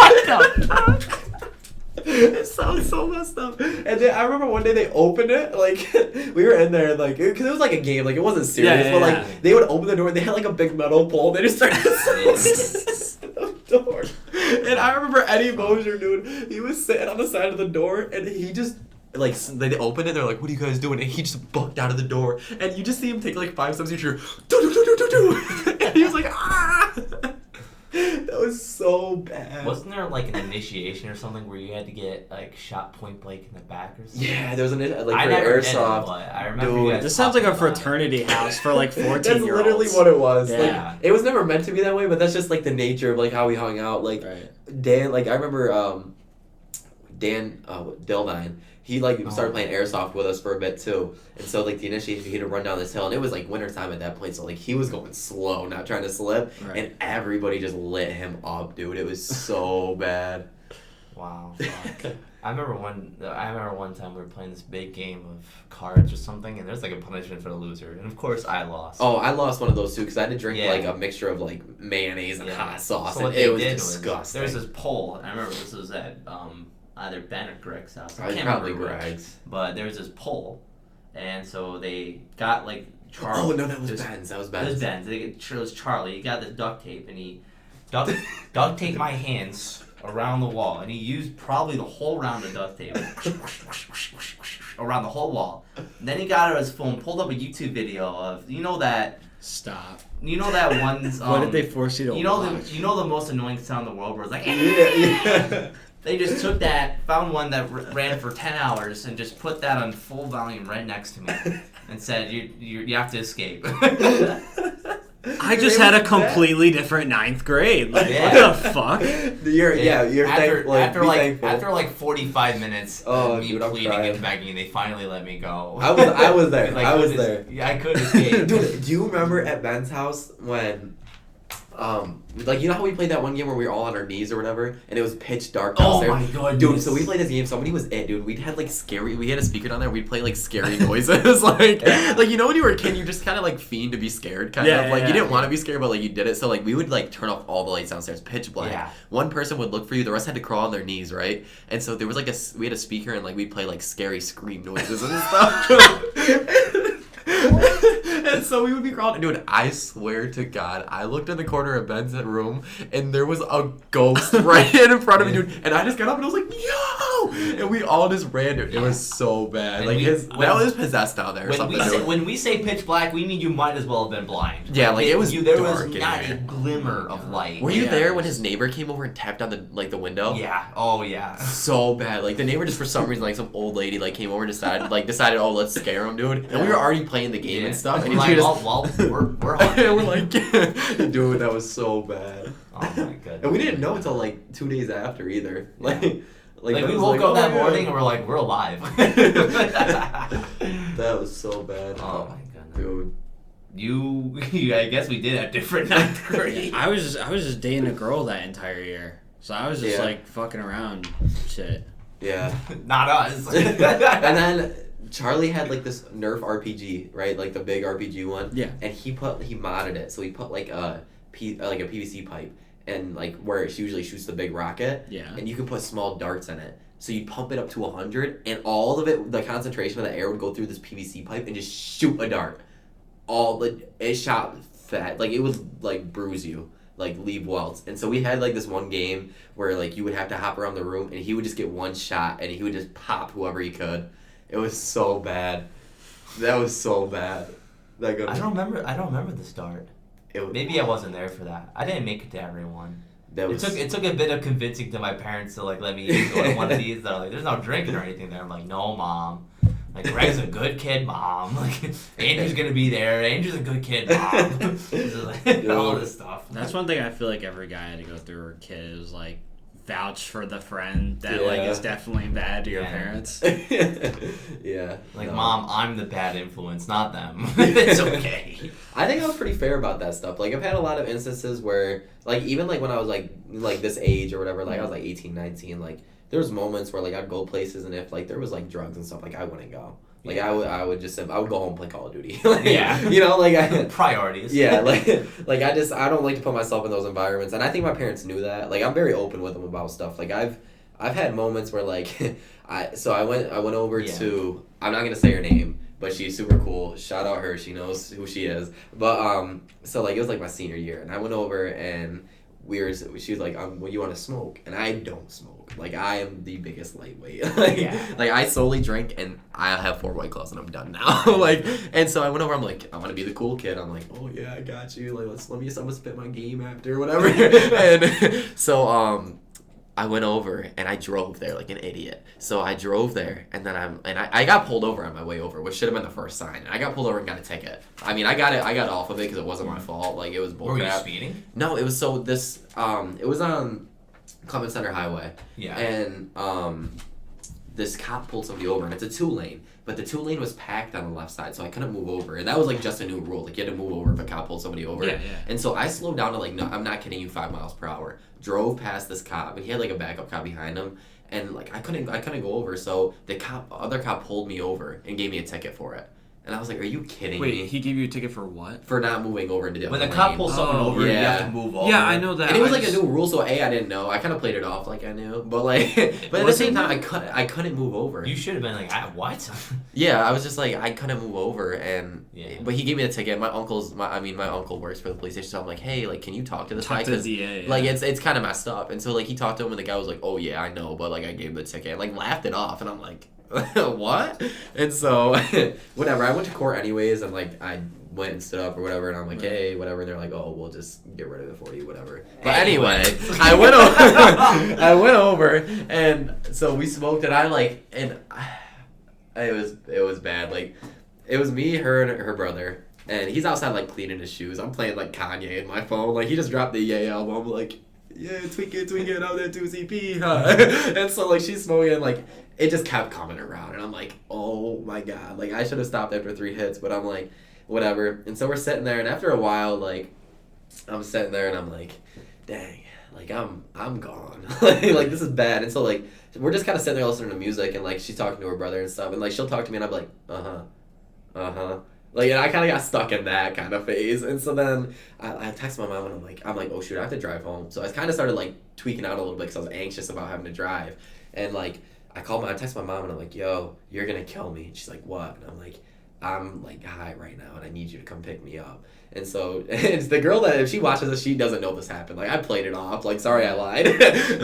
It sounds so messed up. And then I remember one day they opened it, like, we were in there, like, because it was like a game, like, it wasn't serious, but, like, they would open the door, and they had, like, a big metal pole, and they just started the door. And I remember Eddie Mosier, dude, he was sitting on the side of the door, and he just, like, they opened it, they're like, what are you guys doing? And he just bucked out of the door, and you just see him take, like, 5 steps, and you hear, do, and he was like, ah! That was so bad. Wasn't there like an initiation or something where you had to get like shot point blank in the back or something? Yeah, there was an like I for never airsoft. Did it, but I remember. This sounds like a fraternity house for like 14-year-olds. That's literally what it was. Yeah. Like it was never meant to be that way, but that's just like the nature of like how we hung out. Like Dan, like I remember Dan Dildine. He like started playing airsoft with us for a bit too, and so like the initiation he had to run down this hill, and it was like wintertime at that point, so like he was going slow, not trying to slip, and everybody just lit him up, dude. It was so bad. Wow. I remember one time we were playing this big game of cards or something, and there's like a punishment for the loser, and of course I lost. Oh, I lost one of those too because I had to drink like a mixture of like mayonnaise and hot sauce, so and it was disgusting. There's this pole. I remember this was at either Ben or Greg's house. I can't probably remember Greg's. But there was this pole, and so they got like Charlie. Oh no, that was Ben's. That was Ben's. It was Ben's. It was Charlie. He got the duct tape and he duct taped my hands around the wall, and he used probably the whole round of duct tape around the whole wall. And then he got out his phone, pulled up a YouTube video of Stop. You know that one's what did they force you to watch? You know the most annoying sound in the world where it's like yeah. They just took that, found one that ran for 10 hours, and just put that on full volume right next to me, and said, "You have to escape." I just had a completely different 9th grade. Like, what the fuck? After like 45 minutes of me pleading and begging, they finally let me go. I was there. I was there. Yeah, I couldn't escape. Dude, do you remember at Ben's house when like, you know how we played that one game where we were all on our knees or whatever, and it was pitch dark downstairs? Oh my god, dude! So we played this game. Somebody was dude. We had like we had a speaker down there. We'd play like scary noises, like you know when you were a kid, you just kind of like fiend to be scared, kind of like you didn't want to be scared, but like you did it. So like we would like turn off all the lights downstairs, pitch black. Yeah. One person would look for you. The rest had to crawl on their knees, right? And so there was like we had a speaker, and like we'd play like scary scream noises and stuff. And so we would be crawling. Dude, I swear to God, I looked in the corner of Ben's room, and there was a ghost right in front of me, dude. And I just got up and I was like, yo! And we all just ran, dude. It was so bad. Like, that was possessed down there or something. When we say pitch black, we mean you might as well have been blind. Yeah, like it was there dark was not a glimmer of light. Were you there when his neighbor came over and tapped on the window? Yeah. Oh, yeah. So bad. Like, the neighbor just for some reason, like some old lady, like came over and decided, oh, let's scare him, dude. And we were already playing the game and stuff. And like, we're hungry. And we're like, dude, that was so bad. Oh my goodness. And we didn't know until like 2 days after either. Like we woke up that morning and we're like, we're alive. That was so bad. Oh my goodness. Dude. I guess we did have different 9th grade. I was just dating a girl that entire year. So I was just like fucking around shit. Yeah. Not us. And then Charlie had like this Nerf RPG, right? Like the big RPG one. Yeah. And he modded it, so he put like a PVC pipe, and like where it usually shoots the big rocket. Yeah. And you could put small darts in it. So you pump it up to 100, and all of it, the concentration of the air would go through this PVC pipe and just shoot a dart. It shot fat, like it would like bruise you, like leave welts. And so we had like this one game where like you would have to hop around the room, and he would just get one shot, and he would just pop whoever he could. It was so bad. That was so bad. I don't remember the start. Maybe I wasn't there for that. I didn't make it to everyone. It took a bit of convincing to my parents to like let me go to one of these. They're like, "There's no drinking or anything there." I'm like, "No, Mom. Like Greg's a good kid, Mom. Like Andrew's gonna be there. Andrew's a good kid, Mom." Like, all this stuff. That's one thing I feel like every guy had to go through or kid is like vouch for the friend that like is definitely bad to your parents. Yeah. Like, Mom, I'm the bad influence, not them. It's okay. I think I was pretty fair about that stuff. Like, I've had a lot of instances where, like, even, like, when I was, like this age or whatever, like, I was, like, 18, 19, like, there was moments where, like, I'd go places, and if, like, there was, like, drugs and stuff, like, I wouldn't go. Like, I would go home and play Call of Duty. Like, you know, like, priorities. Yeah, like, I don't like to put myself in those environments, and I think my parents knew that. Like, I'm very open with them about stuff. Like, I've had moments where, like, I went over to, I'm not gonna say her name, but she's super cool. Shout out her. She knows who she is. But so like it was like my senior year, and I went over and she was like, well, you want to smoke? And I don't smoke. Like, I am the biggest lightweight. Like I solely drink, and I have 4 White Claws, and I'm done now. Like, and so I went over. I'm like, I want to be the cool kid. I'm like, oh yeah, I got you. Like, I'm gonna spit my game after or whatever. And so I went over and I drove there like an idiot. So I drove there, and then I got pulled over on my way over, which should have been the first sign. I got pulled over and got a ticket. I mean, I got off of it because it wasn't my fault. Like, it was bullcrap. Were you speeding? No, it was it was on Clement Center Highway. Yeah. And this cop pulled somebody over, and it's a 2-lane. But the 2-lane was packed on the left side, so I couldn't move over. And that was like just a new rule. Like, you had to move over if a cop pulled somebody over. Yeah. And so I slowed down to like, no, I'm not kidding you, 5 miles per hour. Drove past this cop, and he had like a backup cop behind him. And like I couldn't go over, so the other cop pulled me over and gave me a ticket for it. And I was like, "Are you kidding me?" Wait, he gave you a ticket for what? For not moving over into the when other the cop lane. pulls someone over, you have to move over. Yeah, I know that. And it was like a new rule, so I didn't know. I kind of played it off like I knew, but like, but at the same time, I couldn't move over. You should have been like, what? Yeah, I was just like, I couldn't move over, and but he gave me a ticket. My uncle works for the police station, so I'm like, hey, like, can you talk to this guy? Because like it's kind of messed up, and so like he talked to him, and the guy was like, oh yeah, I know, but like I gave him the ticket, and, like laughed it off, and I'm like, what? And so whatever, I went to court anyways, and like I went and stood up or whatever, and I'm like, hey, whatever, and they're like, oh, we'll just get rid of it for you, whatever. But anyway, I went over, and so we smoked, and it was bad. Like, it was me, her, and her brother, and he's outside like cleaning his shoes. I'm playing like Kanye in my phone. Like, he just dropped the Ye album. I'm like, yeah, tweak it out there 2CP, huh? And so like she's smoking, and like it just kept coming around, and I'm like, oh my god, like I should have stopped after 3 hits, but I'm like, whatever. And so we're sitting there, and after a while, like I'm sitting there, and I'm like, dang, like I'm gone. Like this is bad. And so like we're just kind of sitting there listening to music, and like she's talking to her brother and stuff, and like she'll talk to me, and I'm like, like, and I kind of got stuck in that kind of phase. And so then I text my mom, and I'm like, oh shoot, I have to drive home. So I kind of started like tweaking out a little bit because I was anxious about having to drive. And like I text my mom, and I'm like, yo, you're gonna kill me. And she's like, what? And I'm like high right now, and I need you to come pick me up. And so it's the girl that, if she watches this, she doesn't know this happened. Like, I played it off. Like, sorry, I lied.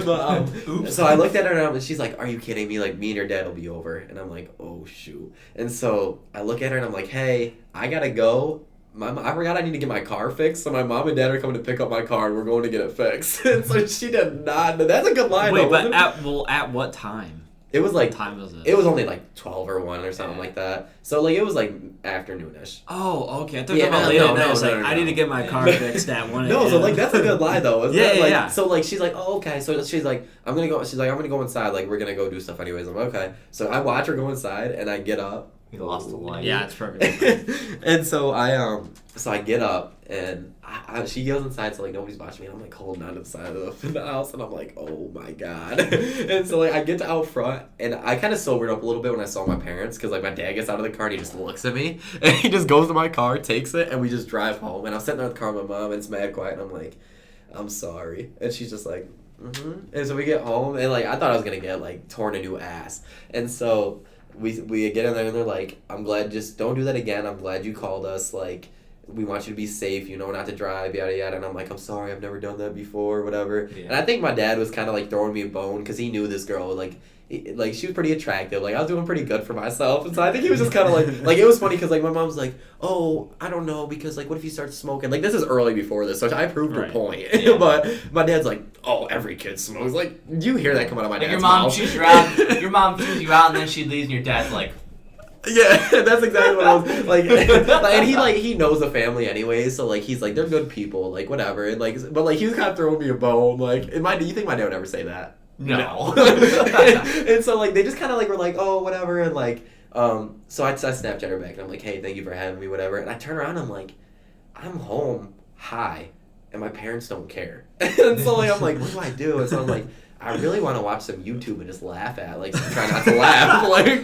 But, oops. So I looked at her, and she's like, are you kidding me? Like, me and your dad will be over. And I'm like, oh, shoot. And so I look at her, and I'm like, hey, I gotta go. I forgot I need to get my car fixed, so my mom and dad are coming to pick up my car, and we're going to get it fixed. And so she did not. That's a good line. Wait, but at what time? It was like, time was it? It was only like 12 or 1 or something like that. So like it was like afternoonish. Oh, okay. I thought you were late at night. I need to get my car fixed at 1 a.m. No, so like that's a good lie though. Yeah. So like she's like, oh okay. So she's like, I'm gonna go inside. Like we're gonna go do stuff anyways. I'm like, okay. So I watch her go inside, and I get up. We lost the light. Yeah, it's perfect. And so I get up and she goes inside, so like nobody's watching me. And I'm like holding on to the side of the house, and I'm like, oh my god. And so like I get to out front, and I kind of sobered up a little bit when I saw my parents, because like my dad gets out of the car and he just looks at me, and he just goes to my car, takes it, and we just drive home. And I'm sitting there in the car with my mom, and it's mad quiet, and I'm like, I'm sorry, and she's just like, And so we get home, and like I thought I was gonna get like torn a new ass, and so we get in there, and they're like, I'm glad, just don't do that again. I'm glad you called us. Like, we want you to be safe, you know, not to drive, yada yada. And I'm like, I'm sorry, I've never done that before, whatever. Yeah. And I think my dad was kind of like throwing me a bone, because he knew this girl, like she was pretty attractive. Like I was doing pretty good for myself, and so I think he was just kind of like it was funny, because like my mom's like, oh, I don't know, because like what if you start smoking? Like this is early before this, so I proved her point. Yeah. But my dad's like, oh, every kid smokes. Like, do you hear that come out of my dad's mouth? Your mom chews you out, and then she leaves, and your dad's like, yeah, that's exactly what I was like. And he knows the family anyway, so like he's like, they're good people, like whatever. And like, but like he was kind of throwing me a bone. Like, do you think my dad would ever say that? No. And so like they just kind of like were like, oh, whatever, and like so I Snapchat her back, and I'm like, hey, thank you for having me, whatever. And I turn around, and I'm like, I'm home high, and my parents don't care. And so like I'm like, what do I do? And so I'm like, I really want to watch some YouTube and just laugh at, like, try not to laugh, like,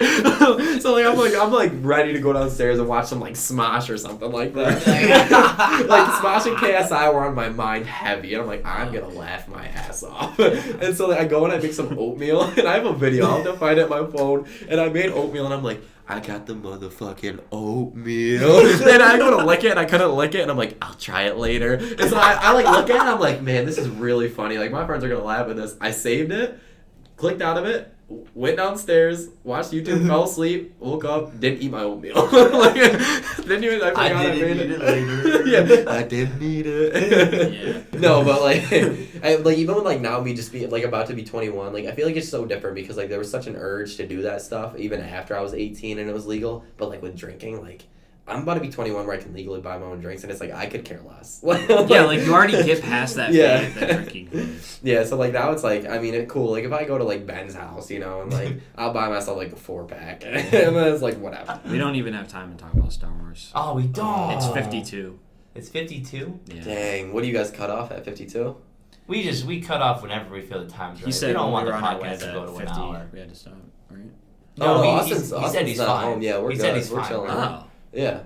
so like I'm like ready to go downstairs and watch some like Smosh or something like that. Like Smosh and KSI were on my mind heavy, and I'm like, I'm gonna laugh my ass off. And so like I go and I make some oatmeal, and I have a video, I'll have to find it on my phone, and I made oatmeal, and I'm like, I got the motherfucking oatmeal. And I go to lick it, and I couldn't lick it, and I'm like, I'll try it later. And so I like look at it, and I'm like, man, this is really funny. Like, my friends are gonna laugh at this. I saved it, clicked out of it, went downstairs, watched YouTube, fell asleep, woke up, didn't eat my oatmeal. Like, didn't even, I forgot I made it later. Yeah, I didn't eat it. Yeah. No, but like, even when like now me just be like about to be 21, like I feel like it's so different, because like there was such an urge to do that stuff even after I was 18 and it was legal. But like with drinking, like I'm about to be 21 where I can legally buy my own drinks, and it's like I could care less. Yeah, like you already get past that phase, that drinking phase. Yeah, so like now it's like, I mean, it's cool. Like if I go to like Ben's house, you know, and like I'll buy myself like a 4-pack, and then it's like whatever. We don't even have time to talk about Star Wars. Oh, we don't. It's 52. It's 52? Yeah. Dang, what do you guys cut off at 52? We cut off whenever we feel the time's right. He said we don't want the podcast to go to 50, 1 hour. We had to stop, right? No, he said he's fine. Home. Yeah, we're he good. said he's we're fine. chilling. Oh. Yeah.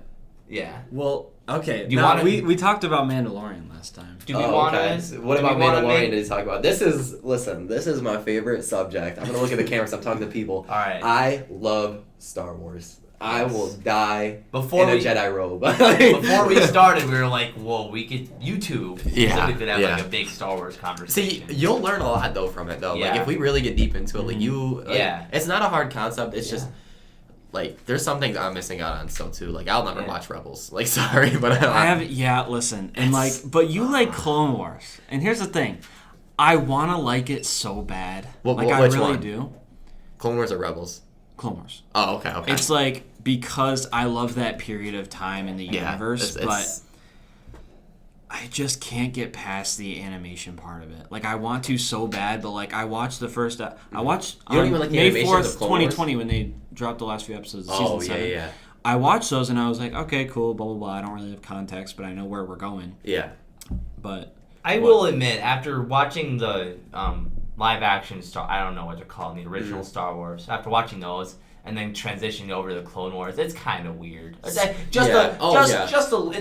Yeah. Well, okay. Do we talked about Mandalorian last time. Do we want to? What about Mandalorian did he talk about? This is my favorite subject. I'm gonna look at the camera, so I'm talking to people. All right. I love Star Wars. I will die in a Jedi robe. Before we started, we were like, well, we could YouTube. Yeah. So we could have like a big Star Wars conversation. See, you'll learn a lot though from it though. Yeah. Like if we really get deep into it, like it's not a hard concept. It's just like there's some things I'm missing out on still too. Like I'll never watch Rebels. Like sorry, but I haven't. Yeah, listen, and like, but you like Clone Wars, and here's the thing, I want to like it so bad. I really do. Clone Wars or Rebels? Clone Wars. Oh, okay. It's like because I love that period of time in the universe, but I just can't get past the animation part of it. Like I want to so bad, but like I watched the first. I watched you don't even like the May animation 4th, of Clone 2020 when they dropped the last few episodes of season 7. Yeah. I watched those and I was like, okay, cool, blah blah blah. I don't really have context, but I know where we're going. Yeah. But I will admit, after watching the live action I don't know what they're called, the original Star Wars. After watching those. And then transitioning over to the Clone Wars, it's kind of weird. It's it's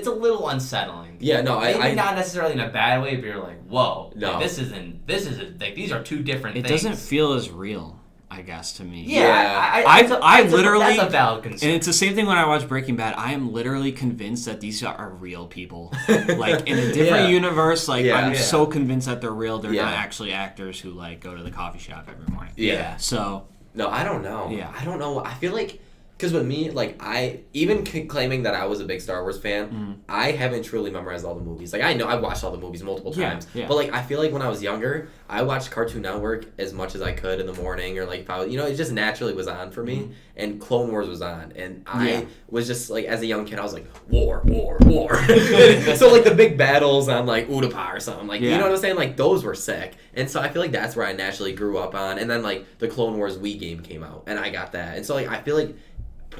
a little unsettling. Yeah, no, maybe not necessarily in a bad way, but you're like, whoa, no, like, this isn't like these are two different things. It doesn't feel as real, I guess, to me. Yeah, I literally that's a valid concern. And it's the same thing when I watch Breaking Bad. I am literally convinced that these are real people, like in a different universe. Like I'm so convinced that they're real. They're not actually actors who like go to the coffee shop every morning. Yeah. So. No, I don't know. Yeah. I don't know. I feel like, because with me, like, even claiming that I was a big Star Wars fan, I haven't truly memorized all the movies. Like, I know I've watched all the movies multiple times. Yeah. But, like, I feel like when I was younger, I watched Cartoon Network as much as I could in the morning, or, like, if I was, it just naturally was on for me. And Clone Wars was on. And I was just, like, as a young kid, I was like, war. So, like, the big battles on, like, Utapau or something. Like, you know what I'm saying? Like, those were sick. And so I feel like that's where I naturally grew up on. And then, like, the Clone Wars Wii game came out. And I got that. And so, like, I feel like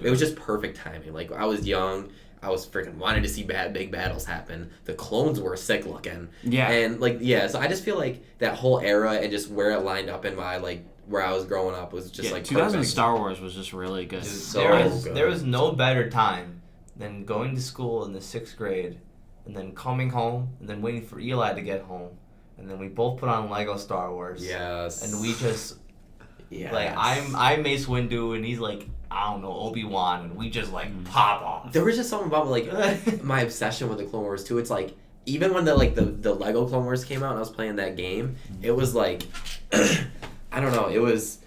it was just perfect timing. Like, I was young. I was freaking wanted to see big battles happen. The clones were sick looking. Yeah. And, like, yeah, so I just feel like that whole era and just where it lined up in my, like, where I was growing up was just, like, 2000 perfect. Star Wars was just really good. Dude, there was no better time than going to school in the 6th grade and then coming home and then waiting for Eli to get home. And then we both put on Lego Star Wars. Yes. And we just... Yes. Like, I'm Mace Windu, and he's like, I don't know, Obi-Wan, and we just, like, pop off. There was just something about, like, my obsession with the Clone Wars, too. It's like, even when the Lego Clone Wars came out and I was playing that game, it was like, I don't know, it was,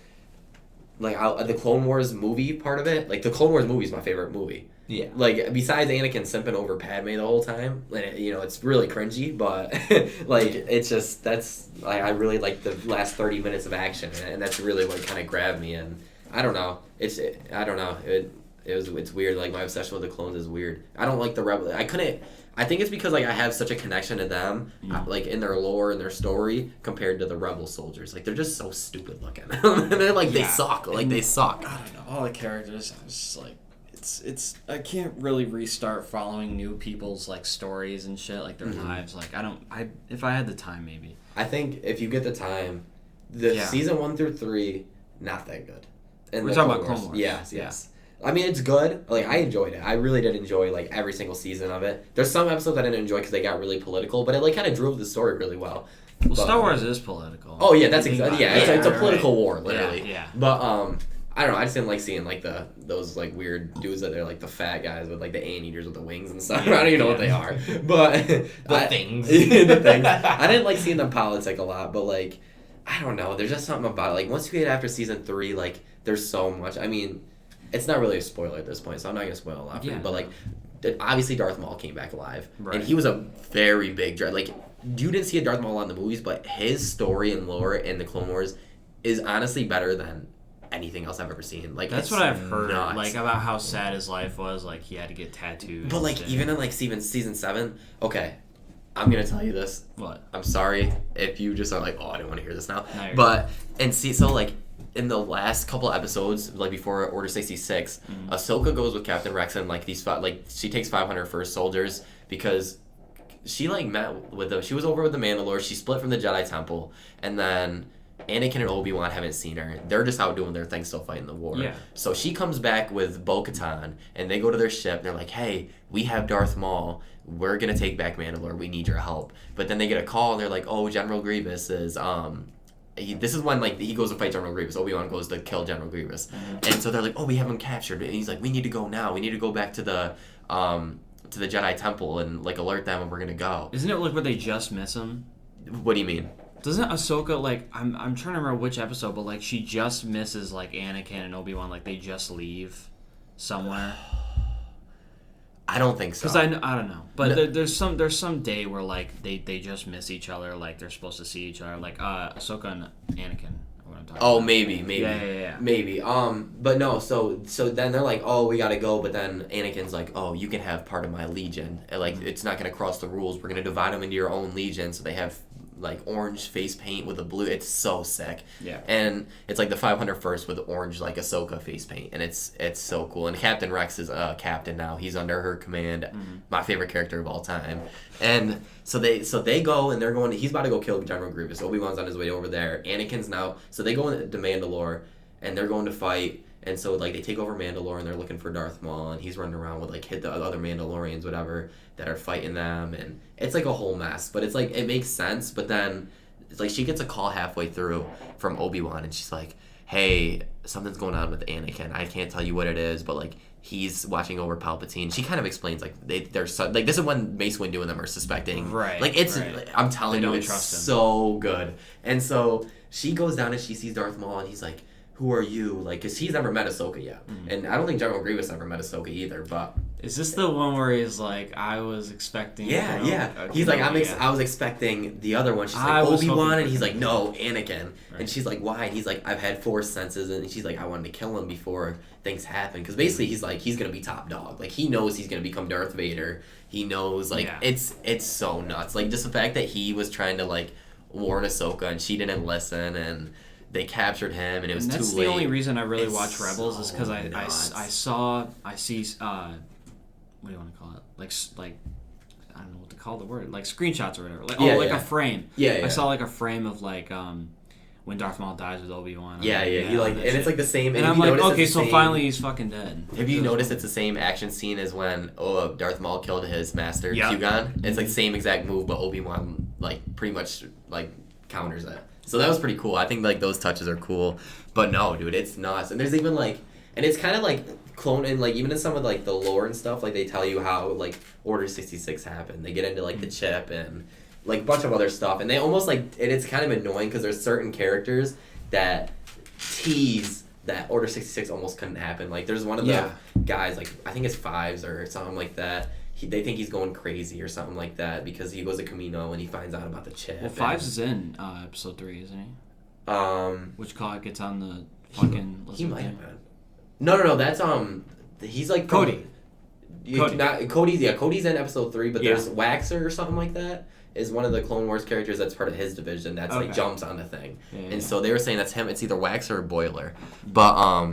like, the Clone Wars movie part of it, like, the Clone Wars movie is my favorite movie. Yeah. Like, besides Anakin simping over Padme the whole time, you know, it's really cringy, but, like, it's just, that's, like, I really like the last 30 minutes of action, and that's really what kind of grabbed me, and I don't know, it's weird, like, my obsession with the clones is weird. I don't like the Rebel, I think it's because, like, I have such a connection to them, like, in their lore and their story, compared to the Rebel soldiers. Like, they're just so stupid looking. And they're, like, they suck. Like, they suck. I don't know. All the characters, I was just, like, it's I can't really restart following new people's, like, stories and shit, like, their lives. Like, if I had the time, maybe. I think if you get the time, season 1 through 3, not that good. And we're talking about Clone Wars. Yes. Yeah. I mean, it's good. Like, I enjoyed it. I really did enjoy, like, every single season of it. There's some episodes I didn't enjoy because they got really political, but it, like, kind of drove the story really well. Well, Star Wars is political. Oh, yeah, that's exactly. Yeah, it's a political war, literally. Yeah. But, I don't know. I just didn't like seeing, like, those, like, weird dudes that they're, like, the fat guys with, like, the anteaters with the wings and stuff. I don't even know what they are. But... the things. The things. I didn't like seeing them politic a lot, but, like, I don't know. There's just something about it. Like, once you get after season 3, like, there's so much. I mean... It's not really a spoiler at this point, so I'm not going to spoil a lot for you. But, like, obviously Darth Maul came back alive. Right. And he was a very big... Like, you didn't see a Darth Maul in the movies, but his story and lore in the Clone Wars is honestly better than anything else I've ever seen. Like, that's what I've heard. Nuts. Like, about how sad his life was. Like, he had to get tattoos. But, like, even in, like, season 7... Okay, I'm going to tell you this. What? I'm sorry if you just are like, oh, I didn't want to hear this now. No, but, and see, so, like... In the last couple episodes, like before Order 66, Ahsoka goes with Captain Rex and like she takes 500 first soldiers because she like she was over with the Mandalore. She split from the Jedi Temple, and then Anakin and Obi-Wan haven't seen her. They're just out doing their thing, still fighting the war. Yeah. So she comes back with Bo-Katan, and they go to their ship. They're like, hey, we have Darth Maul. We're gonna take back Mandalore. We need your help. But then they get a call, and they're like, oh, General Grievous is this is when like he goes to fight General Grievous. Obi-Wan goes to kill General Grievous, and so they're like, "Oh, we have him captured." And he's like, "We need to go now. We need to go back to the Jedi Temple and like alert them, and we're gonna go." Isn't it like where they just miss him? What do you mean? Doesn't Ahsoka like I'm trying to remember which episode, but like she just misses like Anakin and Obi-Wan, like they just leave somewhere. I don't think so. Because I don't know, but there's some day where like they just miss each other, like they're supposed to see each other, like Ahsoka and Anakin. What I'm talking about. Maybe. Yeah. Maybe. But no. So then they're like, oh, we gotta go. But then Anakin's like, oh, you can have part of my legion. And, like it's not gonna cross the rules. We're gonna divide them into your own legion. So they have like orange face paint with a blue. It's so sick. Yeah. And it's like the 501st with orange like Ahsoka face paint, and it's so cool. And Captain Rex is a captain now. He's under her command. My favorite character of all time. And so they go and they're going. He's about to go kill General Grievous. Obi-Wan's on his way over there. Anakin's now. So they go into Mandalore and they're going to fight. And so like they take over Mandalore and they're looking for Darth Maul, and he's running around with like hit the other Mandalorians, whatever, that are fighting them, and it's like a whole mess. But it's like it makes sense. But then it's like she gets a call halfway through from Obi-Wan, and she's like, "Hey, something's going on with Anakin. I can't tell you what it is, but like he's watching over Palpatine." She kind of explains like they're like this is when Mace Windu and them are suspecting. Right. Like it's I'm telling you, it's so good. And so she goes down and she sees Darth Maul, and he's like, who are you? Like, because he's never met Ahsoka yet. And I don't think General Grievous ever met Ahsoka either, but... Is this the one where he's like, I was expecting... Yeah. He's like, I was expecting the other one. She's like, Obi-Wan, and he's like, no, Anakin. Right. And she's like, why? And he's like, I've had 4 senses, and she's like, I wanted to kill him before things happen. Because basically, he's like, he's going to be top dog. Like, he knows he's going to become Darth Vader. He knows, like, it's so nuts. Like, just the fact that he was trying to, like, warn Ahsoka, and she didn't listen, and... they captured him, and it was too late. That's the only reason I really watch Rebels is because I see what do you want to call it? Like I don't know what to call the word. Like screenshots or whatever. Like a frame. Yeah. I saw like a frame of like when Darth Maul dies with Obi-Wan. Yeah. He like, and it's like the same. And I'm like, okay, so finally he's fucking dead. Have you noticed it's the same action scene as when Darth Maul killed his master Qui-Gon? It's like same exact move, but Obi-Wan like pretty much like counters it. So that was pretty cool. I think like those touches are cool. But no, dude, it's nuts. And there's even like, and it's kind of like cloning, like even in some of like the lore and stuff, like they tell you how like Order 66 happened. They get into like the chip and like a bunch of other stuff, and they almost like, and it's kind of annoying because there's certain characters that tease that Order 66 almost couldn't happen. Like there's one of the guys, like I think it's Fives or something like that. They think he's going crazy or something like that because he goes to Camino and he finds out about the chip. Well, Fives is in episode 3, isn't he? Which call gets on the fucking. He might have been. No. That's he's like Cody. Cody's in episode 3, but there's Waxer or something like that. Is one of the Clone Wars characters that's part of his division that's like jumps on the thing. So they were saying that's him. It's either Waxer or Boiler. But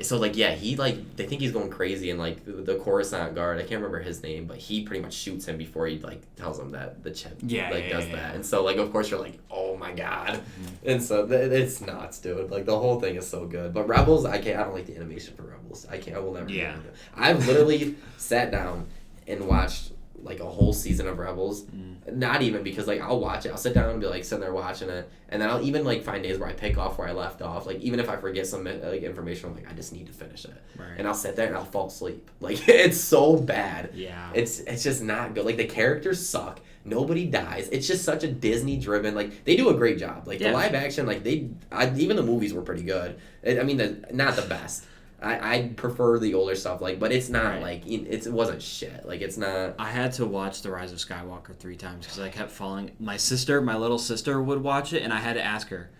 so like he like they think he's going crazy, and like the Coruscant guard, I can't remember his name, but he pretty much shoots him before he like tells him that the chip does that. And so like of course you're like, oh my god. And so it's nuts, dude. Like the whole thing is so good. But Rebels, I don't like the animation for Rebels. I will never do it. I've literally sat down and watched like a whole season of Rebels. Not even because like I'll watch it, I'll sit down and be like sitting there watching it, and then I'll even like find days where I pick off where I left off. Like even if I forget some like information, I'm like I just need to finish it, and I'll sit there and I'll fall asleep. Like it's so bad. It's just not good. Like the characters suck. Nobody dies. It's just such a Disney driven. Like they do a great job. Like the live action, like even the movies were pretty good. I mean, not the best. I prefer the older stuff, like, but it's not like it wasn't shit. Like it's not. I had to watch The Rise of Skywalker 3 times because I kept falling. My little sister, would watch it, and I had to ask her,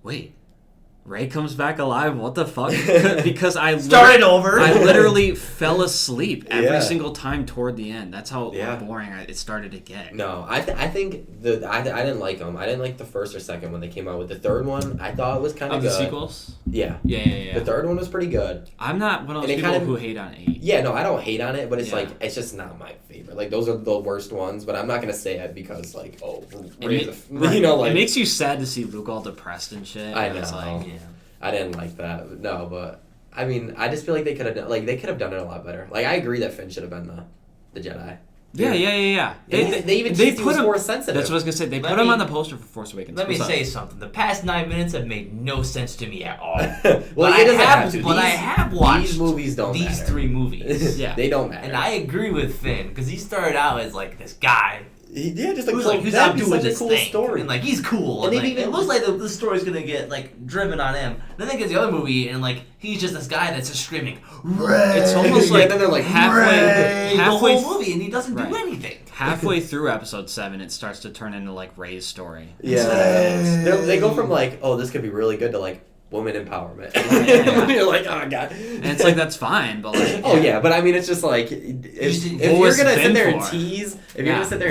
"Wait, Rey comes back alive? What the fuck?" Because I started over. I literally fell asleep every single time toward the end. That's how boring it started to get. No, I think I didn't like them. I didn't like the first or second when they came out with the third one. I thought it was kind of good. The sequels? Yeah. Yeah. The third one was pretty good. I'm not one of those people who hate on 8. Yeah, no, I don't hate on it, but it's like it's just not my favorite. Like those are the worst ones, but I'm not gonna say it because like it makes you sad to see Luke all depressed and shit. I know. It's like, I didn't like that. No, but I mean, I just feel like they could have done it a lot better. Like I agree that Finn should have been the Jedi. Yeah. They even teased he was more sensitive. That's what I was gonna say. They put him on the poster for Force Awakens. Let me say something. The past 9 minutes have made no sense to me at all. Well, I have watched these movies. These 3 movies. They don't matter. And I agree with Finn because he started out as like this guy. Just like who's out doing such a cool story, and like he's cool, and like, it looks like the story's gonna get like driven on him. Then they get the other movie, and like he's just this guy that's just screaming, Rey! It's almost like then they're like halfway the whole movie, and he doesn't do anything. Halfway through episode 7, it starts to turn into like Rey's story. Yeah, they go from like, oh, this could be really good to like woman empowerment. You're like, oh god. And it's like that's fine, but like but I mean it's just like if you're gonna sit there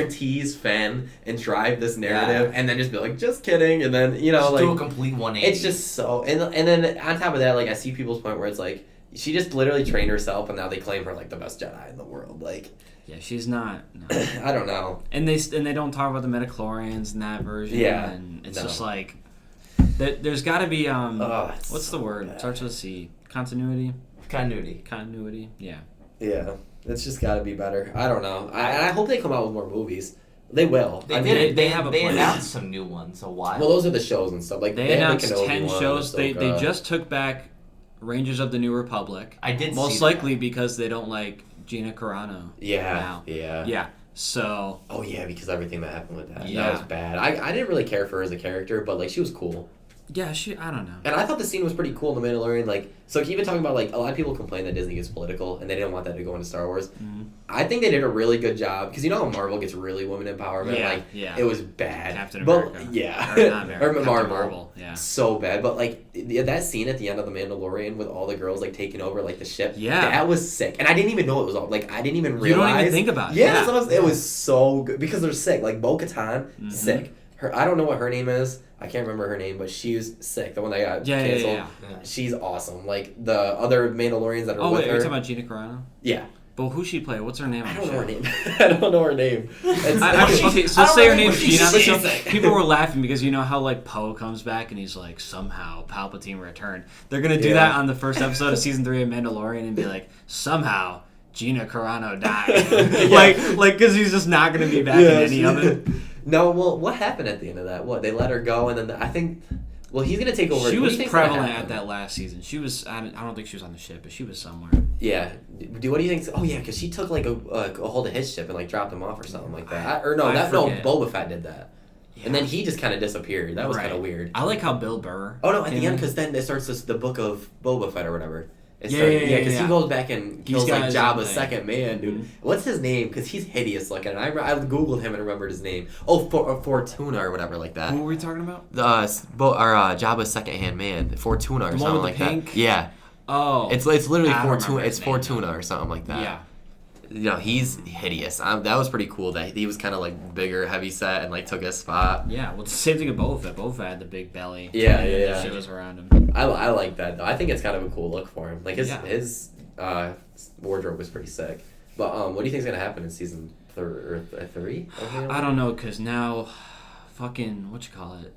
and tease Finn and drive this narrative and then just be like, just kidding, and then just like do a complete 180. It's just so and then on top of that, like I see people's point where it's like she just literally trained herself and now they claim her like the best Jedi in the world. Like she's not. No. I don't know. And they don't talk about the midichlorians in that version. Yeah. And it's just like there's got to be what's the word? It starts with C. Continuity. Yeah. Yeah. It's just got to be better. I don't know. I hope they come out with more movies. They will. They announced some new ones a while. Well, those are the shows and stuff. Like they announced 10 shows. They just took back Rangers of the New Republic. I did most likely because they don't like Gina Carano. Yeah. So. Oh yeah, because everything that happened with that. Yeah. That was bad. I didn't really care for her as a character, but like she was cool. Yeah, I don't know. And I thought the scene was pretty cool in The Mandalorian. Like, so even talking about, like, a lot of people complain that Disney gets political, and they didn't want that to go into Star Wars. Mm-hmm. I think they did a really good job, because you know how Marvel gets really women empowerment? It was bad. Captain America. Or Marvel. Yeah. So bad. But, like, that scene at the end of The Mandalorian with all the girls, like, taking over, like, the ship. Yeah. That was sick. And I didn't even know it was all, like, I didn't even realize. You don't even think about it. Yeah. It was so good, because they're sick. Like, Bo-Katan, sick. I don't know what her name is. I can't remember her name, but she was sick. The one that got canceled. Yeah. She's awesome. Like the other Mandalorians that are with her. Oh, wait, are you talking about Gina Carano? Yeah. But who's she play? What's her name? I don't know her name. I don't know her name. Okay, so say her name's Gina. So people were laughing because you know how like Poe comes back and he's like, somehow Palpatine returned. They're gonna do that on the first episode of season 3 of Mandalorian and be like, somehow Gina Carano died. like because he's just not gonna be back in any of it. No, well, what happened at the end of that? What, they let her go, and then I think, well, he's gonna take over. She was prevalent at that last season. She was. I don't think she was on the ship, but she was somewhere. Yeah. What do you think? Oh yeah, because she took like a hold of his ship and like dropped him off or something like that. Boba Fett did that. Yeah. And then he just kind of disappeared. That was kind of weird. I like how Bill Burr. Oh no! At the end, because then it starts the book of Boba Fett or whatever. Because he goes back and kills like Jabba's second man, dude. Mm-hmm. What's his name? Because he's hideous looking. I googled him and remembered his name. Oh, Fortuna or whatever like that. Who were we talking about? Jabba's second hand man, Fortuna or something like that. Yeah. Oh. It's literally Fortuna. It's Fortuna or something like that. Yeah. You know, he's hideous. That was pretty cool that he was kind of like bigger, heavy set, and like took his spot. Yeah, well, it's the same thing with Boba Fett. Boba Fett had the big belly. Yeah. The shit was around him. I like that though. I think it's kind of a cool look for him. Like his wardrobe was pretty sick. But what do you think is gonna happen in season 3? I don't know, cause now, fucking what you call it?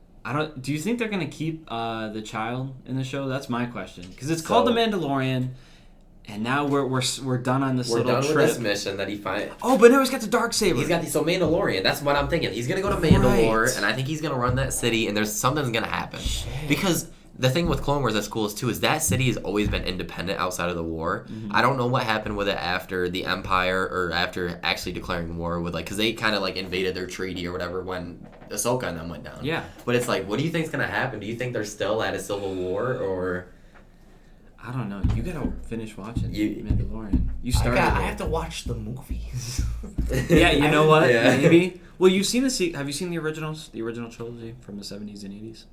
Do you think they're gonna keep the child in the show? That's my question. Cause it's called The Mandalorian. And now we're done on this little trip. We're done with this mission that he finds. Oh, but now he's got the Darksaber. He's got Mandalorian. That's what I'm thinking. He's gonna go to Mandalore, and I think he's gonna run that city, and something's gonna happen. Shit. Because the thing with Clone Wars that's cool is that city has always been independent outside of the war. Mm-hmm. I don't know what happened with it after the Empire or after actually declaring war with because they kind of like invaded their treaty or whatever when Ahsoka and them went down. Yeah. But it's like, what do you think's gonna happen? Do you think they're still at a civil war or? I don't know. You gotta finish watching Mandalorian. You started. I have to watch the movies. Yeah, you know what? Yeah. Maybe. Well, have you seen the originals? The original trilogy from the 70s and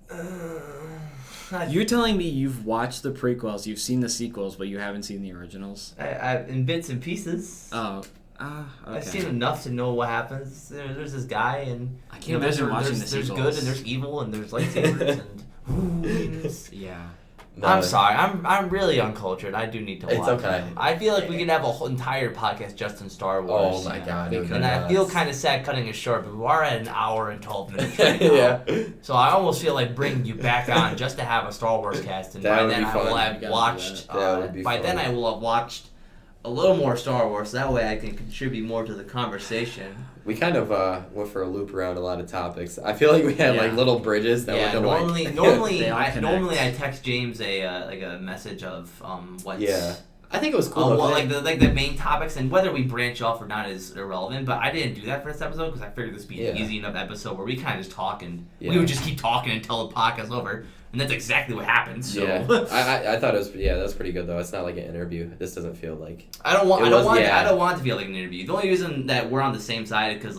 80s? You're telling me you've watched the prequels, you've seen the sequels, but you haven't seen the originals? I in bits and pieces. Oh. Okay. I've seen enough to know what happens. There's this guy, and I can't imagine watching the sequels. There's good and there's evil and there's lightsabers and. Yeah. No, I'm sorry. I'm really uncultured. I do need to watch. It's okay. Them. I feel like we could have a whole entire podcast just in Star Wars. Oh my god! And I feel kind of sad cutting it short, but we are at an hour and 12 minutes right now. Yeah. So I almost feel like bringing you back on just to have a Star Wars cast, and by then I will have watched. By then I will have watched a little more Star Wars. So that way I can contribute more to the conversation. We kind of went for a loop around a lot of topics. I feel like we had like little bridges that were normally I text James a message of what's. Yeah. I think it was cool. The main topics, and whether we branch off or not is irrelevant. But I didn't do that for this episode because I figured this would be an easy enough episode where we kind of just talk and we would just keep talking until the podcast over, and that's exactly what happens. So. Yeah, I thought it was that's pretty good though. It's not like an interview. This doesn't feel like. I don't want it to feel like an interview. The only reason that we're on the same side is because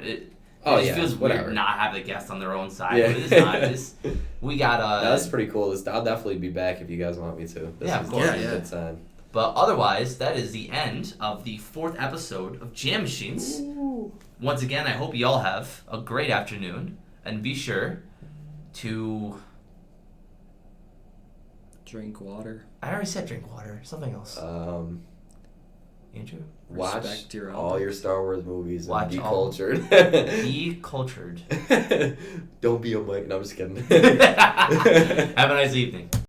it feels weird not have the guests on their own side. Yeah. But it's not. We got That's pretty cool. I'll definitely be back if you guys want me to. Of course. Good time. But otherwise, that is the end of the 4th episode of Jam Machines. Ooh. Once again, I hope you all have a great afternoon, and be sure to drink water. I already said drink water. Something else. Andrew? Watch all your Star Wars movies and be cultured. Be cultured. Don't be a Mike. No, I'm just kidding. Have a nice evening.